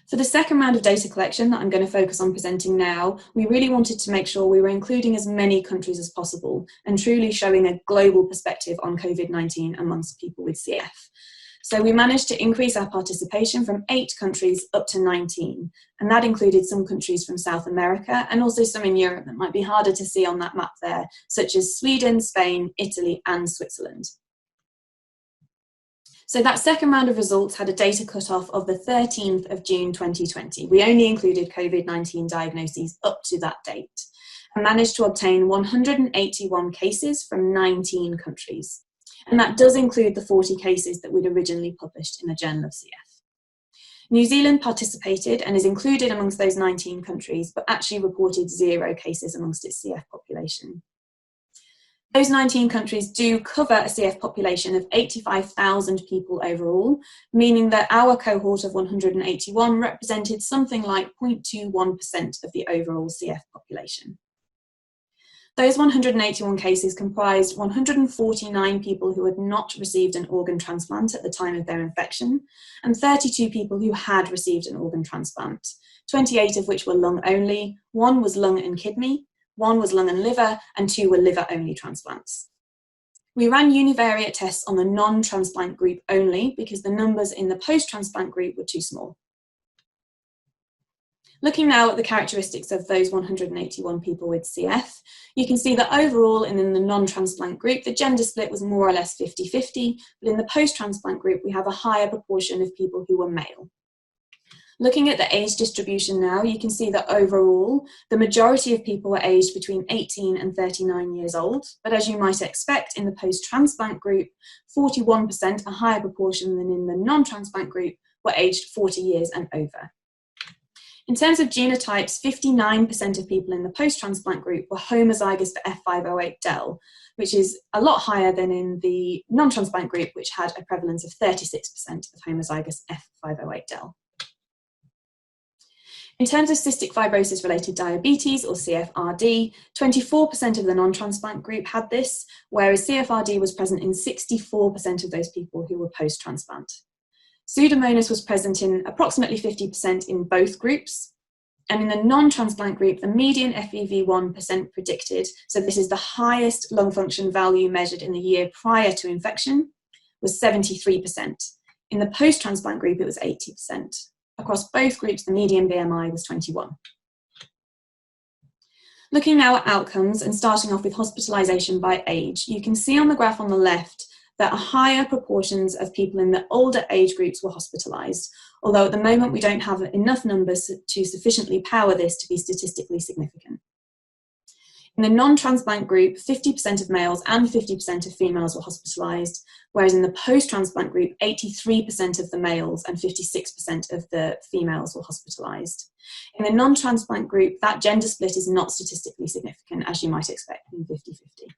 For the second round of data collection that I'm going to focus on presenting now, we really wanted to make sure we were including as many countries as possible and truly showing a global perspective on COVID-19 amongst people with CF. So we managed to increase our participation from 8 countries up to 19, and that included some countries from South America and also some in Europe that might be harder to see on that map there, such as Sweden, Spain, Italy, and Switzerland. So that second round of results had a data cutoff of the 13th of June 2020. We only included COVID-19 diagnoses up to that date and managed to obtain 181 cases from 19 countries. And that does include the 40 cases that we'd originally published in the Journal of CF. New Zealand participated and is included amongst those 19 countries, but actually reported 0 cases amongst its CF population. Those 19 countries do cover a CF population of 85,000 people overall, meaning that our cohort of 181 represented something like 0.21% of the overall CF population. Those 181 cases comprised 149 people who had not received an organ transplant at the time of their infection, and 32 people who had received an organ transplant, 28 of which were lung only, 1 was lung and kidney, 1 was lung and liver, and 2 were liver-only transplants. We ran univariate tests on the non-transplant group only because the numbers in the post-transplant group were too small. Looking now at the characteristics of those 181 people with CF, you can see that overall and in the non-transplant group, the gender split was more or less 50-50, but in the post-transplant group, we have a higher proportion of people who were male. Looking at the age distribution now, you can see that overall, the majority of people were aged between 18 and 39 years old. But as you might expect, in the post-transplant group, 41%, a higher proportion than in the non-transplant group, were aged 40 years and over. In terms of genotypes, 59% of people in the post-transplant group were homozygous for F508del, which is a lot higher than in the non-transplant group, which had a prevalence of 36% of homozygous F508del. In terms of cystic fibrosis-related diabetes, or CFRD, 24% of the non-transplant group had this, whereas CFRD was present in 64% of those people who were post-transplant. Pseudomonas was present in approximately 50% in both groups, and in the non-transplant group, the median FEV1% predicted, so this is the highest lung function value measured in the year prior to infection, was 73%. In the post-transplant group, it was 80%. Across both groups, the median BMI was 21. Looking now at outcomes and starting off with hospitalisation by age, you can see on the graph on the left that higher proportions of people in the older age groups were hospitalised, although at the moment we don't have enough numbers to sufficiently power this to be statistically significant. In the non-transplant group, 50% of males and 50% of females were hospitalised, whereas in the post-transplant group, 83% of the males and 56% of the females were hospitalised. In the non-transplant group, that gender split is not statistically significant, as you might expect, in 50-50.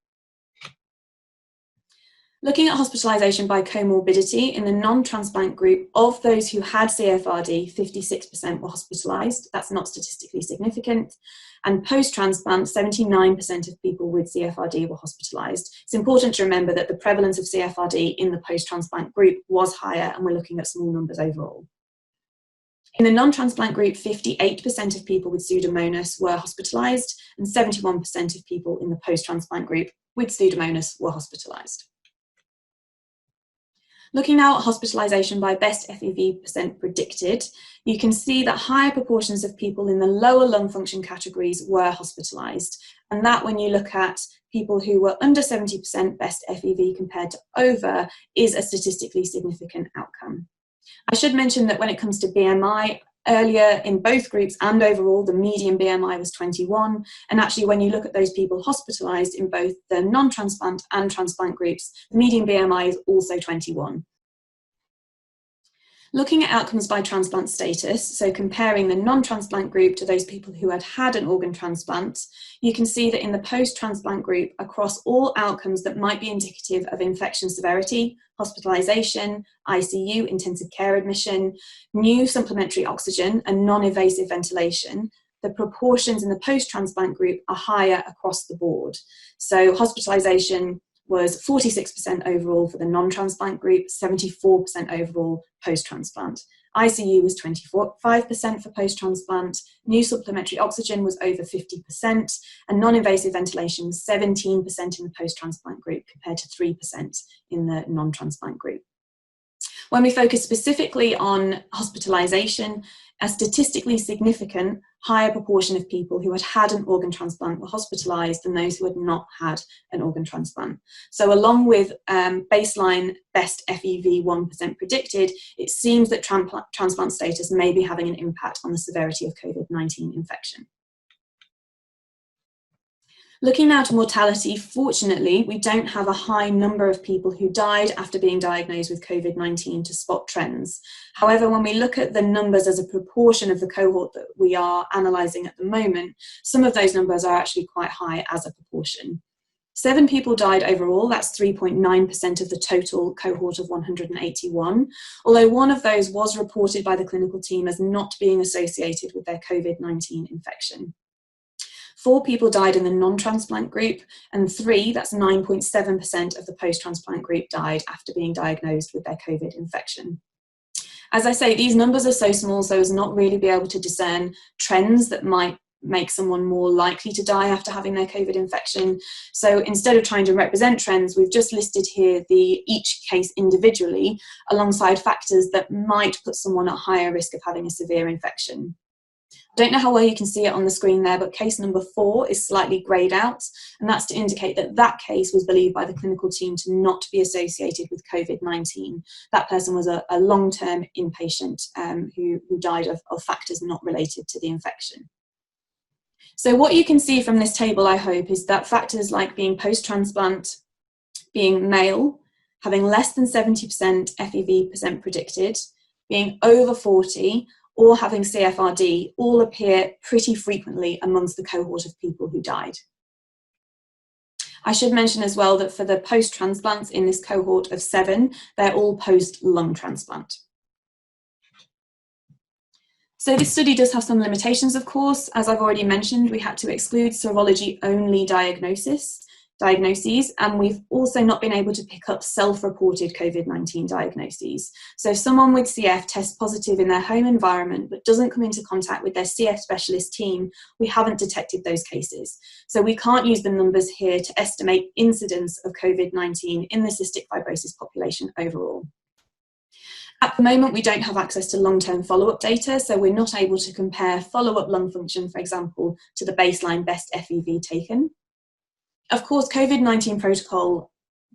Looking at hospitalisation by comorbidity, in the non-transplant group, of those who had CFRD, 56% were hospitalised. That's not statistically significant. And post-transplant, 79% of people with CFRD were hospitalised. It's important to remember that the prevalence of CFRD in the post-transplant group was higher, and we're looking at small numbers overall. In the non-transplant group, 58% of people with Pseudomonas were hospitalised, and 71% of people in the post-transplant group with Pseudomonas were hospitalised. Looking now at hospitalisation by best FEV percent predicted, you can see that higher proportions of people in the lower lung function categories were hospitalised. And that, when you look at people who were under 70% best FEV compared to over, is a statistically significant outcome. I should mention that when it comes to BMI, earlier in both groups and overall, the median BMI was 21. And actually, when you look at those people hospitalised in both the non-transplant and transplant groups, the median BMI is also 21. Looking at outcomes by transplant status, so comparing the non-transplant group to those people who had had an organ transplant, you can see that in the post-transplant group, across all outcomes that might be indicative of infection severity, hospitalisation, ICU, intensive care admission, new supplementary oxygen and non-invasive ventilation, the proportions in the post-transplant group are higher across the board. So hospitalisation was 46% overall for the non-transplant group, 74% overall post-transplant. ICU was 25% for post-transplant, new supplementary oxygen was over 50%, and non-invasive ventilation was 17% in the post-transplant group compared to 3% in the non-transplant group. When we focus specifically on hospitalisation, a statistically significant higher proportion of people who had had an organ transplant were hospitalised than those who had not had an organ transplant. So along with baseline best FEV 1% predicted, it seems that transplant status may be having an impact on the severity of COVID-19 infection. Looking now to mortality, fortunately, we don't have a high number of people who died after being diagnosed with COVID-19 to spot trends. However, when we look at the numbers as a proportion of the cohort that we are analysing at the moment, some of those numbers are actually quite high as a proportion. 7 people died overall, that's 3.9% of the total cohort of 181, although one of those was reported by the clinical team as not being associated with their COVID-19 infection. 4 people died in the non-transplant group, and 3, that's 9.7% of the post-transplant group, died after being diagnosed with their COVID infection. As I say, these numbers are so small so as not really be able to discern trends that might make someone more likely to die after having their COVID infection. So instead of trying to represent trends, we've just listed here each case individually alongside factors that might put someone at higher risk of having a severe infection. I don't know how well you can see it on the screen there, but case number 4 is slightly greyed out, and that's to indicate that that case was believed by the clinical team to not be associated with COVID-19. That person was a long-term inpatient who died of factors not related to the infection. So what you can see from this table, I hope, is that factors like being post-transplant, being male, having less than 70% FEV percent predicted, being over 40, or having CFRD all appear pretty frequently amongst the cohort of people who died. I should mention as well that for the post-transplants in this cohort of 7, they're all post-lung transplant. So this study does have some limitations, of course. As I've already mentioned, we had to exclude serology-only diagnoses, and we've also not been able to pick up self-reported COVID-19 diagnoses. So if someone with CF tests positive in their home environment but doesn't come into contact with their CF specialist team, we haven't detected those cases. So we can't use the numbers here to estimate incidence of COVID-19 in the cystic fibrosis population overall. At the moment, we don't have access to long-term follow-up data, so we're not able to compare follow-up lung function, for example, to the baseline best FEV taken. Of course, COVID-19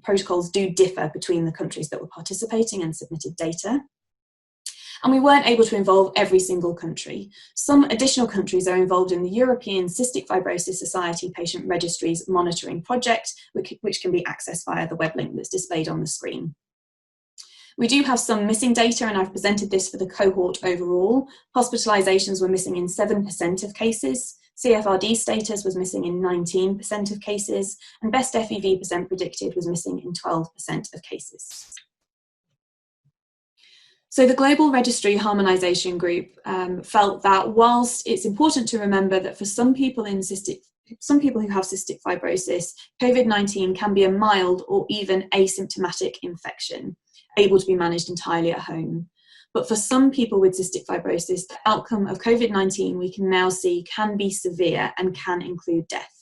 protocols do differ between the countries that were participating and submitted data. And we weren't able to involve every single country. Some additional countries are involved in the European Cystic Fibrosis Society Patient Registries monitoring project, which can be accessed via the web link that's displayed on the screen. We do have some missing data, and I've presented this for the cohort overall. Hospitalizations were missing in 7% of cases. CFRD status was missing in 19% of cases, and best FEV percent predicted was missing in 12% of cases. So the Global Registry Harmonisation Group felt that whilst it's important to remember that for some people who have cystic fibrosis, COVID-19 can be a mild or even asymptomatic infection, able to be managed entirely at home. But for some people with cystic fibrosis, the outcome of COVID-19 we can now see can be severe and can include death.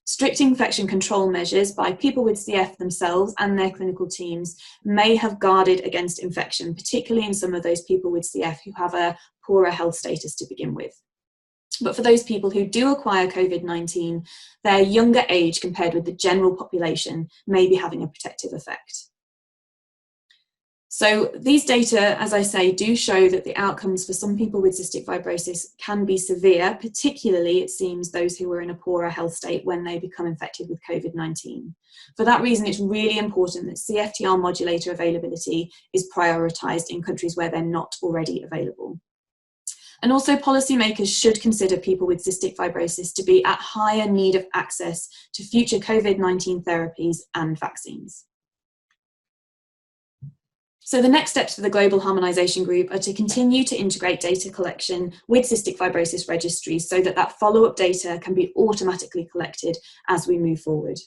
Strict infection control measures by people with CF themselves and their clinical teams may have guarded against infection, particularly in some of those people with CF who have a poorer health status to begin with. But for those people who do acquire COVID-19, their younger age compared with the general population may be having a protective effect. So these data, as I say, do show that the outcomes for some people with cystic fibrosis can be severe, particularly, it seems, those who are in a poorer health state when they become infected with COVID-19. For that reason, it's really important that CFTR modulator availability is prioritised in countries where they're not already available. And also, policymakers should consider people with cystic fibrosis to be at higher need of access to future COVID-19 therapies and vaccines. So the next steps for the Global Harmonisation Group are to continue to integrate data collection with cystic fibrosis registries so that that follow-up data can be automatically collected as we move forward.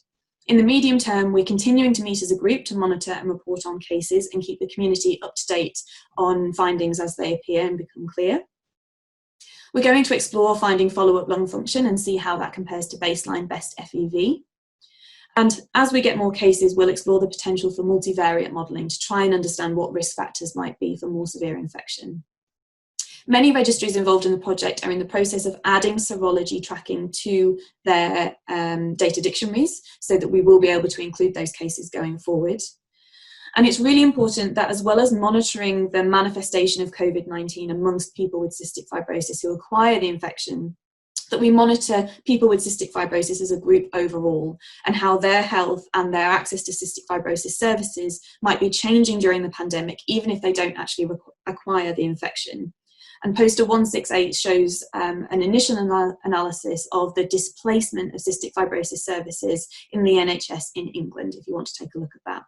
In the medium term, we're continuing to meet as a group to monitor and report on cases and keep the community up to date on findings as they appear and become clear. We're going to explore finding follow-up lung function and see how that compares to baseline best FEV. And as we get more cases, we'll explore the potential for multivariate modelling to try and understand what risk factors might be for more severe infection. Many registries involved in the project are in the process of adding serology tracking to their data dictionaries so that we will be able to include those cases going forward. And it's really important that as well as monitoring the manifestation of COVID-19 amongst people with cystic fibrosis who acquire the infection, that we monitor people with cystic fibrosis as a group overall and how their health and their access to cystic fibrosis services might be changing during the pandemic, even if they don't actually acquire the infection. And poster 168 shows an initial analysis of the displacement of cystic fibrosis services in the NHS in England, if you want to take a look at that.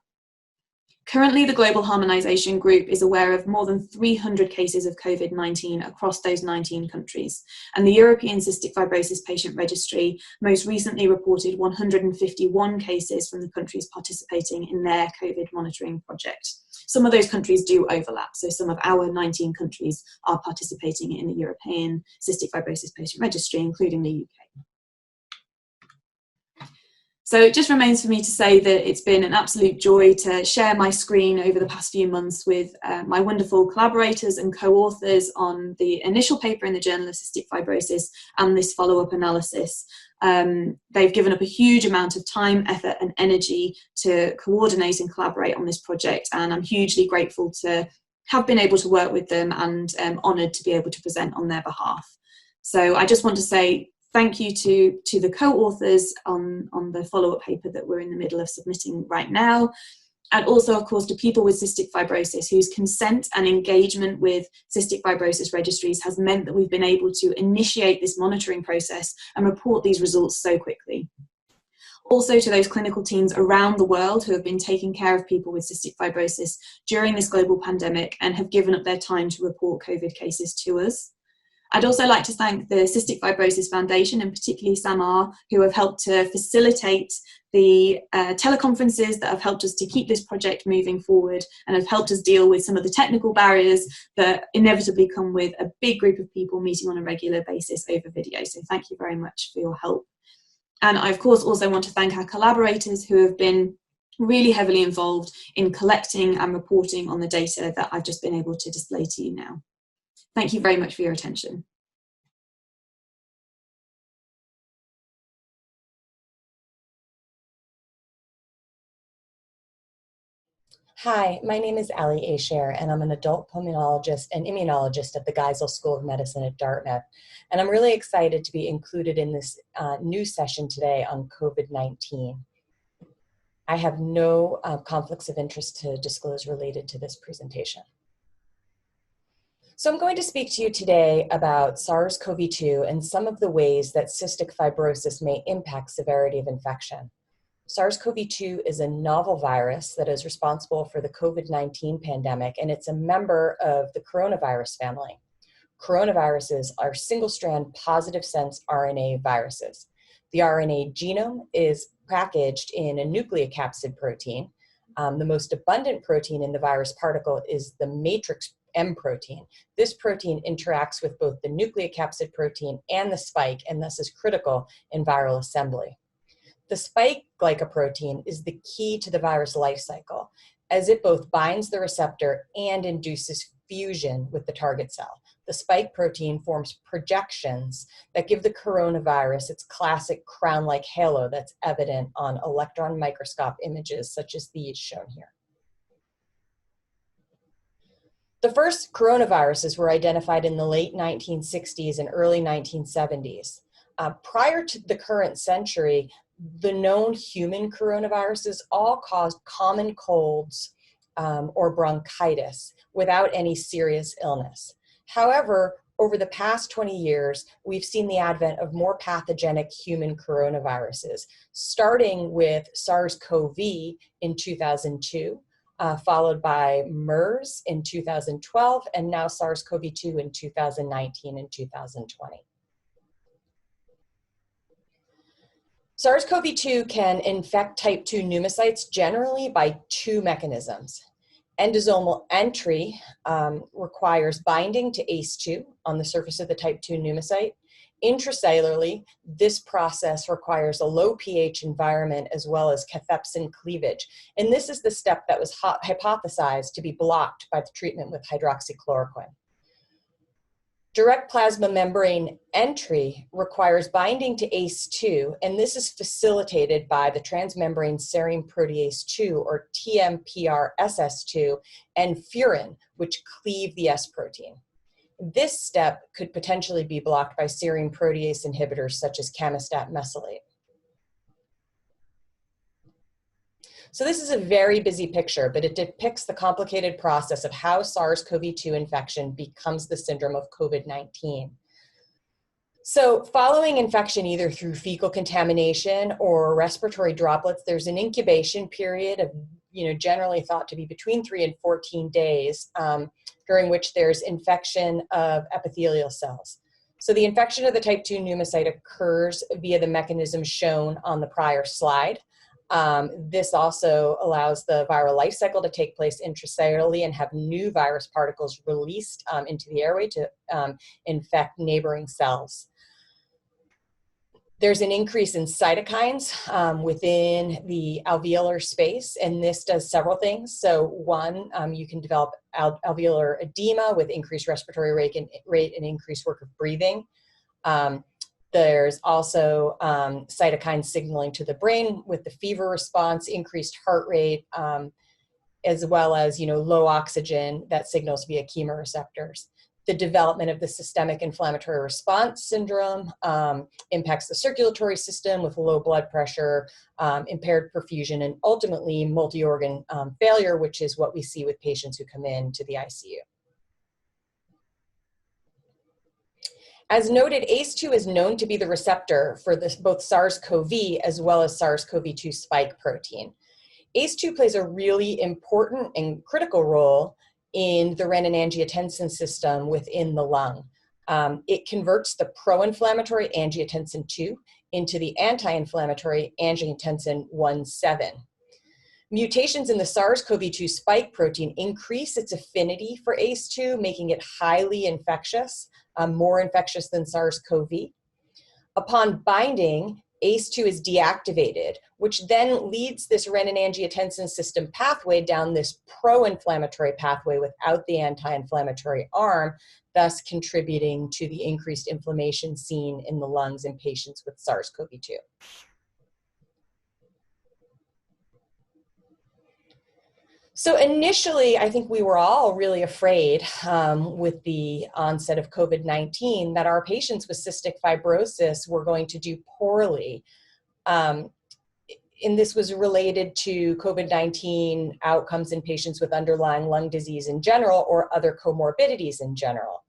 Currently, the Global Harmonisation Group is aware of more than 300 cases of COVID-19 across those 19 countries, and the European Cystic Fibrosis Patient Registry most recently reported 151 cases from the countries participating in their COVID monitoring project. Some of those countries do overlap, so some of our 19 countries are participating in the European Cystic Fibrosis Patient Registry, including the UK. So it just remains for me to say that it's been an absolute joy to share my screen over the past few months with my wonderful collaborators and co-authors on the initial paper in the Journal of Cystic Fibrosis and this follow-up analysis. They've given up a huge amount of time, effort and energy to coordinate and collaborate on this project, and I'm hugely grateful to have been able to work with them and honoured to be able to present on their behalf. So I just want to say thank you to the co-authors on the follow-up paper that we're in the middle of submitting right now. And also, of course, to people with cystic fibrosis whose consent and engagement with cystic fibrosis registries has meant that we've been able to initiate this monitoring process and report these results so quickly. Also to those clinical teams around the world who have been taking care of people with cystic fibrosis during this global pandemic and have given up their time to report COVID cases to us. I'd also like to thank the Cystic Fibrosis Foundation and particularly SAMR, who have helped to facilitate the teleconferences that have helped us to keep this project moving forward and have helped us deal with some of the technical barriers that inevitably come with a big group of people meeting on a regular basis over video. So thank you very much for your help. And I, of course, also want to thank our collaborators who have been really heavily involved in collecting and reporting on the data that I've just been able to display to you now. Thank you very much for your attention. Hi, my name is Ali Asher, and I'm an adult pulmonologist and immunologist at the Geisel School of Medicine at Dartmouth. And I'm really excited to be included in this new session today on COVID-19. I have no conflicts of interest to disclose related to this presentation. So I'm going to speak to you today about SARS-CoV-2 and some of the ways that cystic fibrosis may impact severity of infection. SARS-CoV-2 is a novel virus that is responsible for the COVID-19 pandemic, and it's a member of the coronavirus family. Coronaviruses are single-strand positive-sense RNA viruses. The RNA genome is packaged in a nucleocapsid protein. The most abundant protein in the virus particle is the matrix M protein. This protein interacts with both the nucleocapsid protein and the spike, and thus is critical in viral assembly. The spike glycoprotein is the key to the virus life cycle, as it both binds the receptor and induces fusion with the target cell. The spike protein forms projections that give the coronavirus its classic crown-like halo that's evident on electron microscope images such as these shown here. The first coronaviruses were identified in the late 1960s and early 1970s. Prior to the current century, the known human coronaviruses all caused common colds or bronchitis without any serious illness. However, over the past 20 years, we've seen the advent of more pathogenic human coronaviruses, starting with SARS-CoV in 2002, followed by MERS in 2012, and now SARS-CoV-2 in 2019 and 2020. SARS-CoV-2 can infect type 2 pneumocytes generally by two mechanisms. Endosomal entry requires binding to ACE2 on the surface of the type 2 pneumocyte. Intracellularly, this process requires a low pH environment as well as cathepsin cleavage. And this is the step that was hypothesized to be blocked by the treatment with hydroxychloroquine. Direct plasma membrane entry requires binding to ACE2, and this is facilitated by the transmembrane serine protease 2, or TMPRSS2, and furin, which cleave the S protein. This step could potentially be blocked by serine protease inhibitors such as camostat mesylate. So this is a very busy picture, but it depicts the complicated process of how SARS-CoV-2 infection becomes the syndrome of COVID-19. So following infection either through fecal contamination or respiratory droplets, there's an incubation period of, generally thought to be between 3 and 14 days, during which there's infection of epithelial cells. So the infection of the type 2 pneumocyte occurs via the mechanism shown on the prior slide. This also allows the viral life cycle to take place intracellularly and have new virus particles released into the airway to infect neighboring cells. There's an increase in cytokines within the alveolar space, and this does several things. So one, you can develop alveolar edema with increased respiratory rate and increased work of breathing. There's also cytokine signaling to the brain with the fever response, increased heart rate, as well as low oxygen that signals via chemoreceptors. The development of the systemic inflammatory response syndrome impacts the circulatory system with low blood pressure, impaired perfusion, and ultimately multi-organ failure, which is what we see with patients who come into the ICU. As noted, ACE2 is known to be the receptor for both SARS-CoV as well as SARS-CoV-2 spike protein. ACE2 plays a really important and critical role in the renin-angiotensin system within the lung. It converts the pro-inflammatory angiotensin 2 into the anti-inflammatory angiotensin 1-7. Mutations in the SARS-CoV-2 spike protein increase its affinity for ACE2, making it highly infectious, more infectious than SARS-CoV. Upon binding, ACE2 is deactivated, which then leads this renin-angiotensin system pathway down this pro-inflammatory pathway without the anti-inflammatory arm, thus contributing to the increased inflammation seen in the lungs in patients with SARS-CoV-2. So initially, I think we were all really afraid with the onset of COVID-19 that our patients with cystic fibrosis were going to do poorly. and this was related to COVID-19 outcomes in patients with underlying lung disease in general or other comorbidities in general.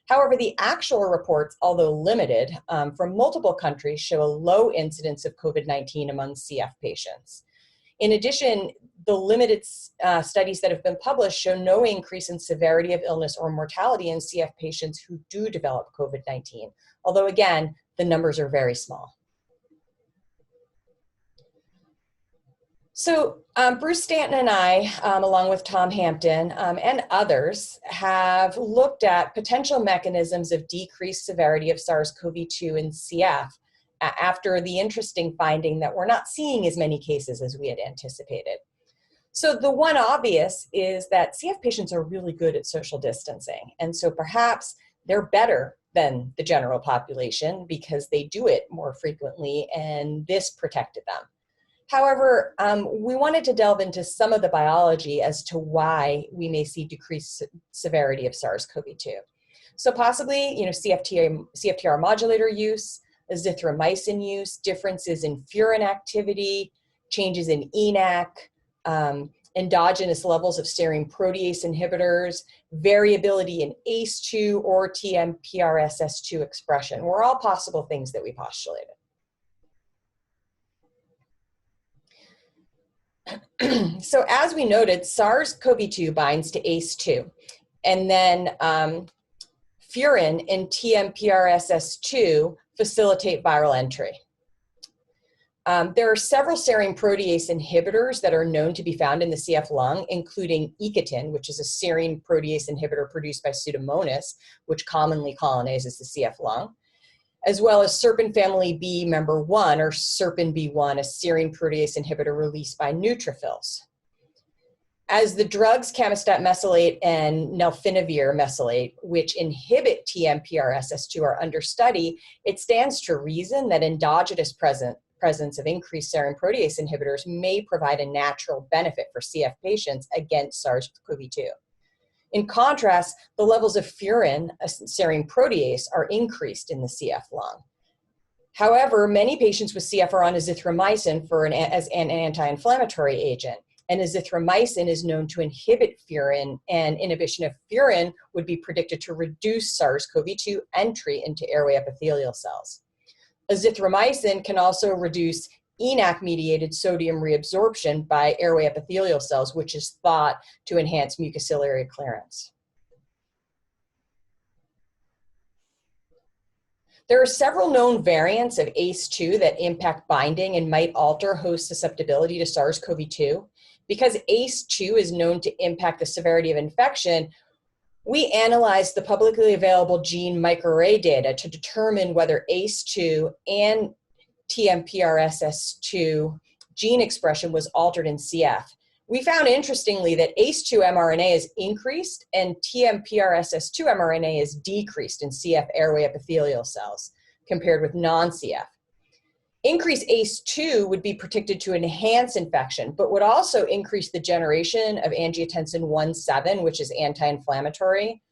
However, the actual reports, although limited, from multiple countries show a low incidence of COVID-19 among CF patients. In addition, the limited studies that have been published show no increase in severity of illness or mortality in CF patients who do develop COVID-19, although again, the numbers are very small. So Bruce Stanton and I, along with Tom Hampton and others, have looked at potential mechanisms of decreased severity of SARS-CoV-2 in CF after the interesting finding that we're not seeing as many cases as we had anticipated. So the one obvious is that CF patients are really good at social distancing. And so perhaps they're better than the general population because they do it more frequently and this protected them. However, we wanted to delve into some of the biology as to why we may see decreased severity of SARS-CoV-2. So possibly, CFTR modulator use, azithromycin use, differences in furin activity, changes in ENaC, endogenous levels of serine protease inhibitors, variability in ACE2 or TMPRSS2 expression were all possible things that we postulated. So as we noted, SARS-CoV-2 binds to ACE2, and then furin and TMPRSS2 facilitate viral entry. There are several serine protease inhibitors that are known to be found in the CF lung, including ecotin, which is a serine protease inhibitor produced by Pseudomonas, which commonly colonizes the CF lung, as well as serpin family B member 1, or serpin-B1, a serine protease inhibitor released by neutrophils. As the drugs camostat mesylate and nelfinavir mesylate, which inhibit TMPRSS2, are under study, it stands to reason that endogenous presence of increased serine protease inhibitors may provide a natural benefit for CF patients against SARS-CoV-2. In contrast, the levels of furin, a serine protease, are increased in the CF lung. However, many patients with CF are on azithromycin as an anti-inflammatory agent, and azithromycin is known to inhibit furin, and inhibition of furin would be predicted to reduce SARS-CoV-2 entry into airway epithelial cells. Azithromycin can also reduce ENaC-mediated sodium reabsorption by airway epithelial cells, which is thought to enhance mucociliary clearance. There are several known variants of ACE2 that impact binding and might alter host susceptibility to SARS-CoV-2. Because ACE2 is known to impact the severity of infection, we analyzed the publicly available gene microarray data to determine whether ACE2 and TMPRSS2 gene expression was altered in CF. We found, interestingly, that ACE2 mRNA is increased and TMPRSS2 mRNA is decreased in CF airway epithelial cells compared with non-CF. Increased ACE2 would be predicted to enhance infection, but would also increase the generation of angiotensin 1-7, which is anti-inflammatory.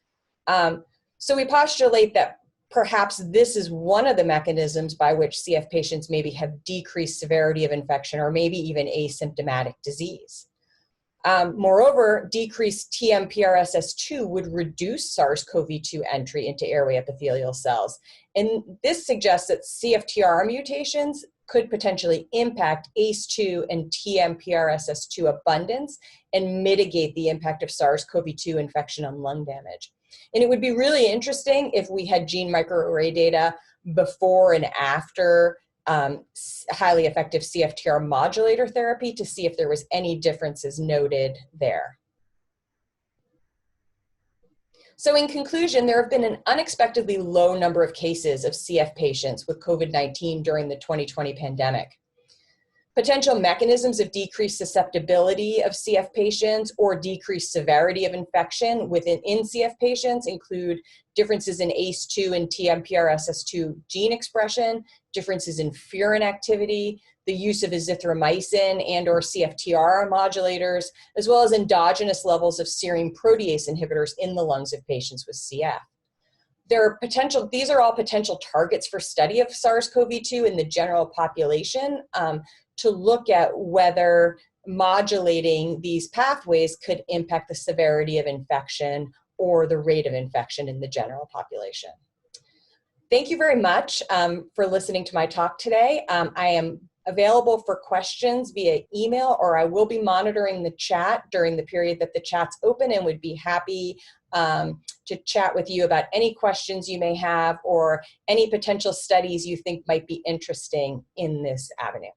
So we postulate that perhaps this is one of the mechanisms by which CF patients maybe have decreased severity of infection or maybe even asymptomatic disease. Moreover, decreased TMPRSS2 would reduce SARS-CoV-2 entry into airway epithelial cells. And this suggests that CFTR mutations could potentially impact ACE2 and TMPRSS2 abundance and mitigate the impact of SARS-CoV-2 infection on lung damage. And it would be really interesting if we had gene microarray data before and after highly effective CFTR modulator therapy to see if there was any differences noted there. So in conclusion, there have been an unexpectedly low number of cases of CF patients with COVID-19 during the 2020 pandemic. Potential mechanisms of decreased susceptibility of CF patients or decreased severity of infection within CF patients include differences in ACE2 and TMPRSS2 gene expression, differences in furin activity, the use of azithromycin and or CFTR modulators, as well as endogenous levels of serine protease inhibitors in the lungs of patients with CF. These are all potential targets for study of SARS-CoV-2 in the general population to look at whether modulating these pathways could impact the severity of infection or the rate of infection in the general population. Thank you very much for listening to my talk today. I am available for questions via email, or I will be monitoring the chat during the period that the chat's open, and would be happy to chat with you about any questions you may have or any potential studies you think might be interesting in this avenue.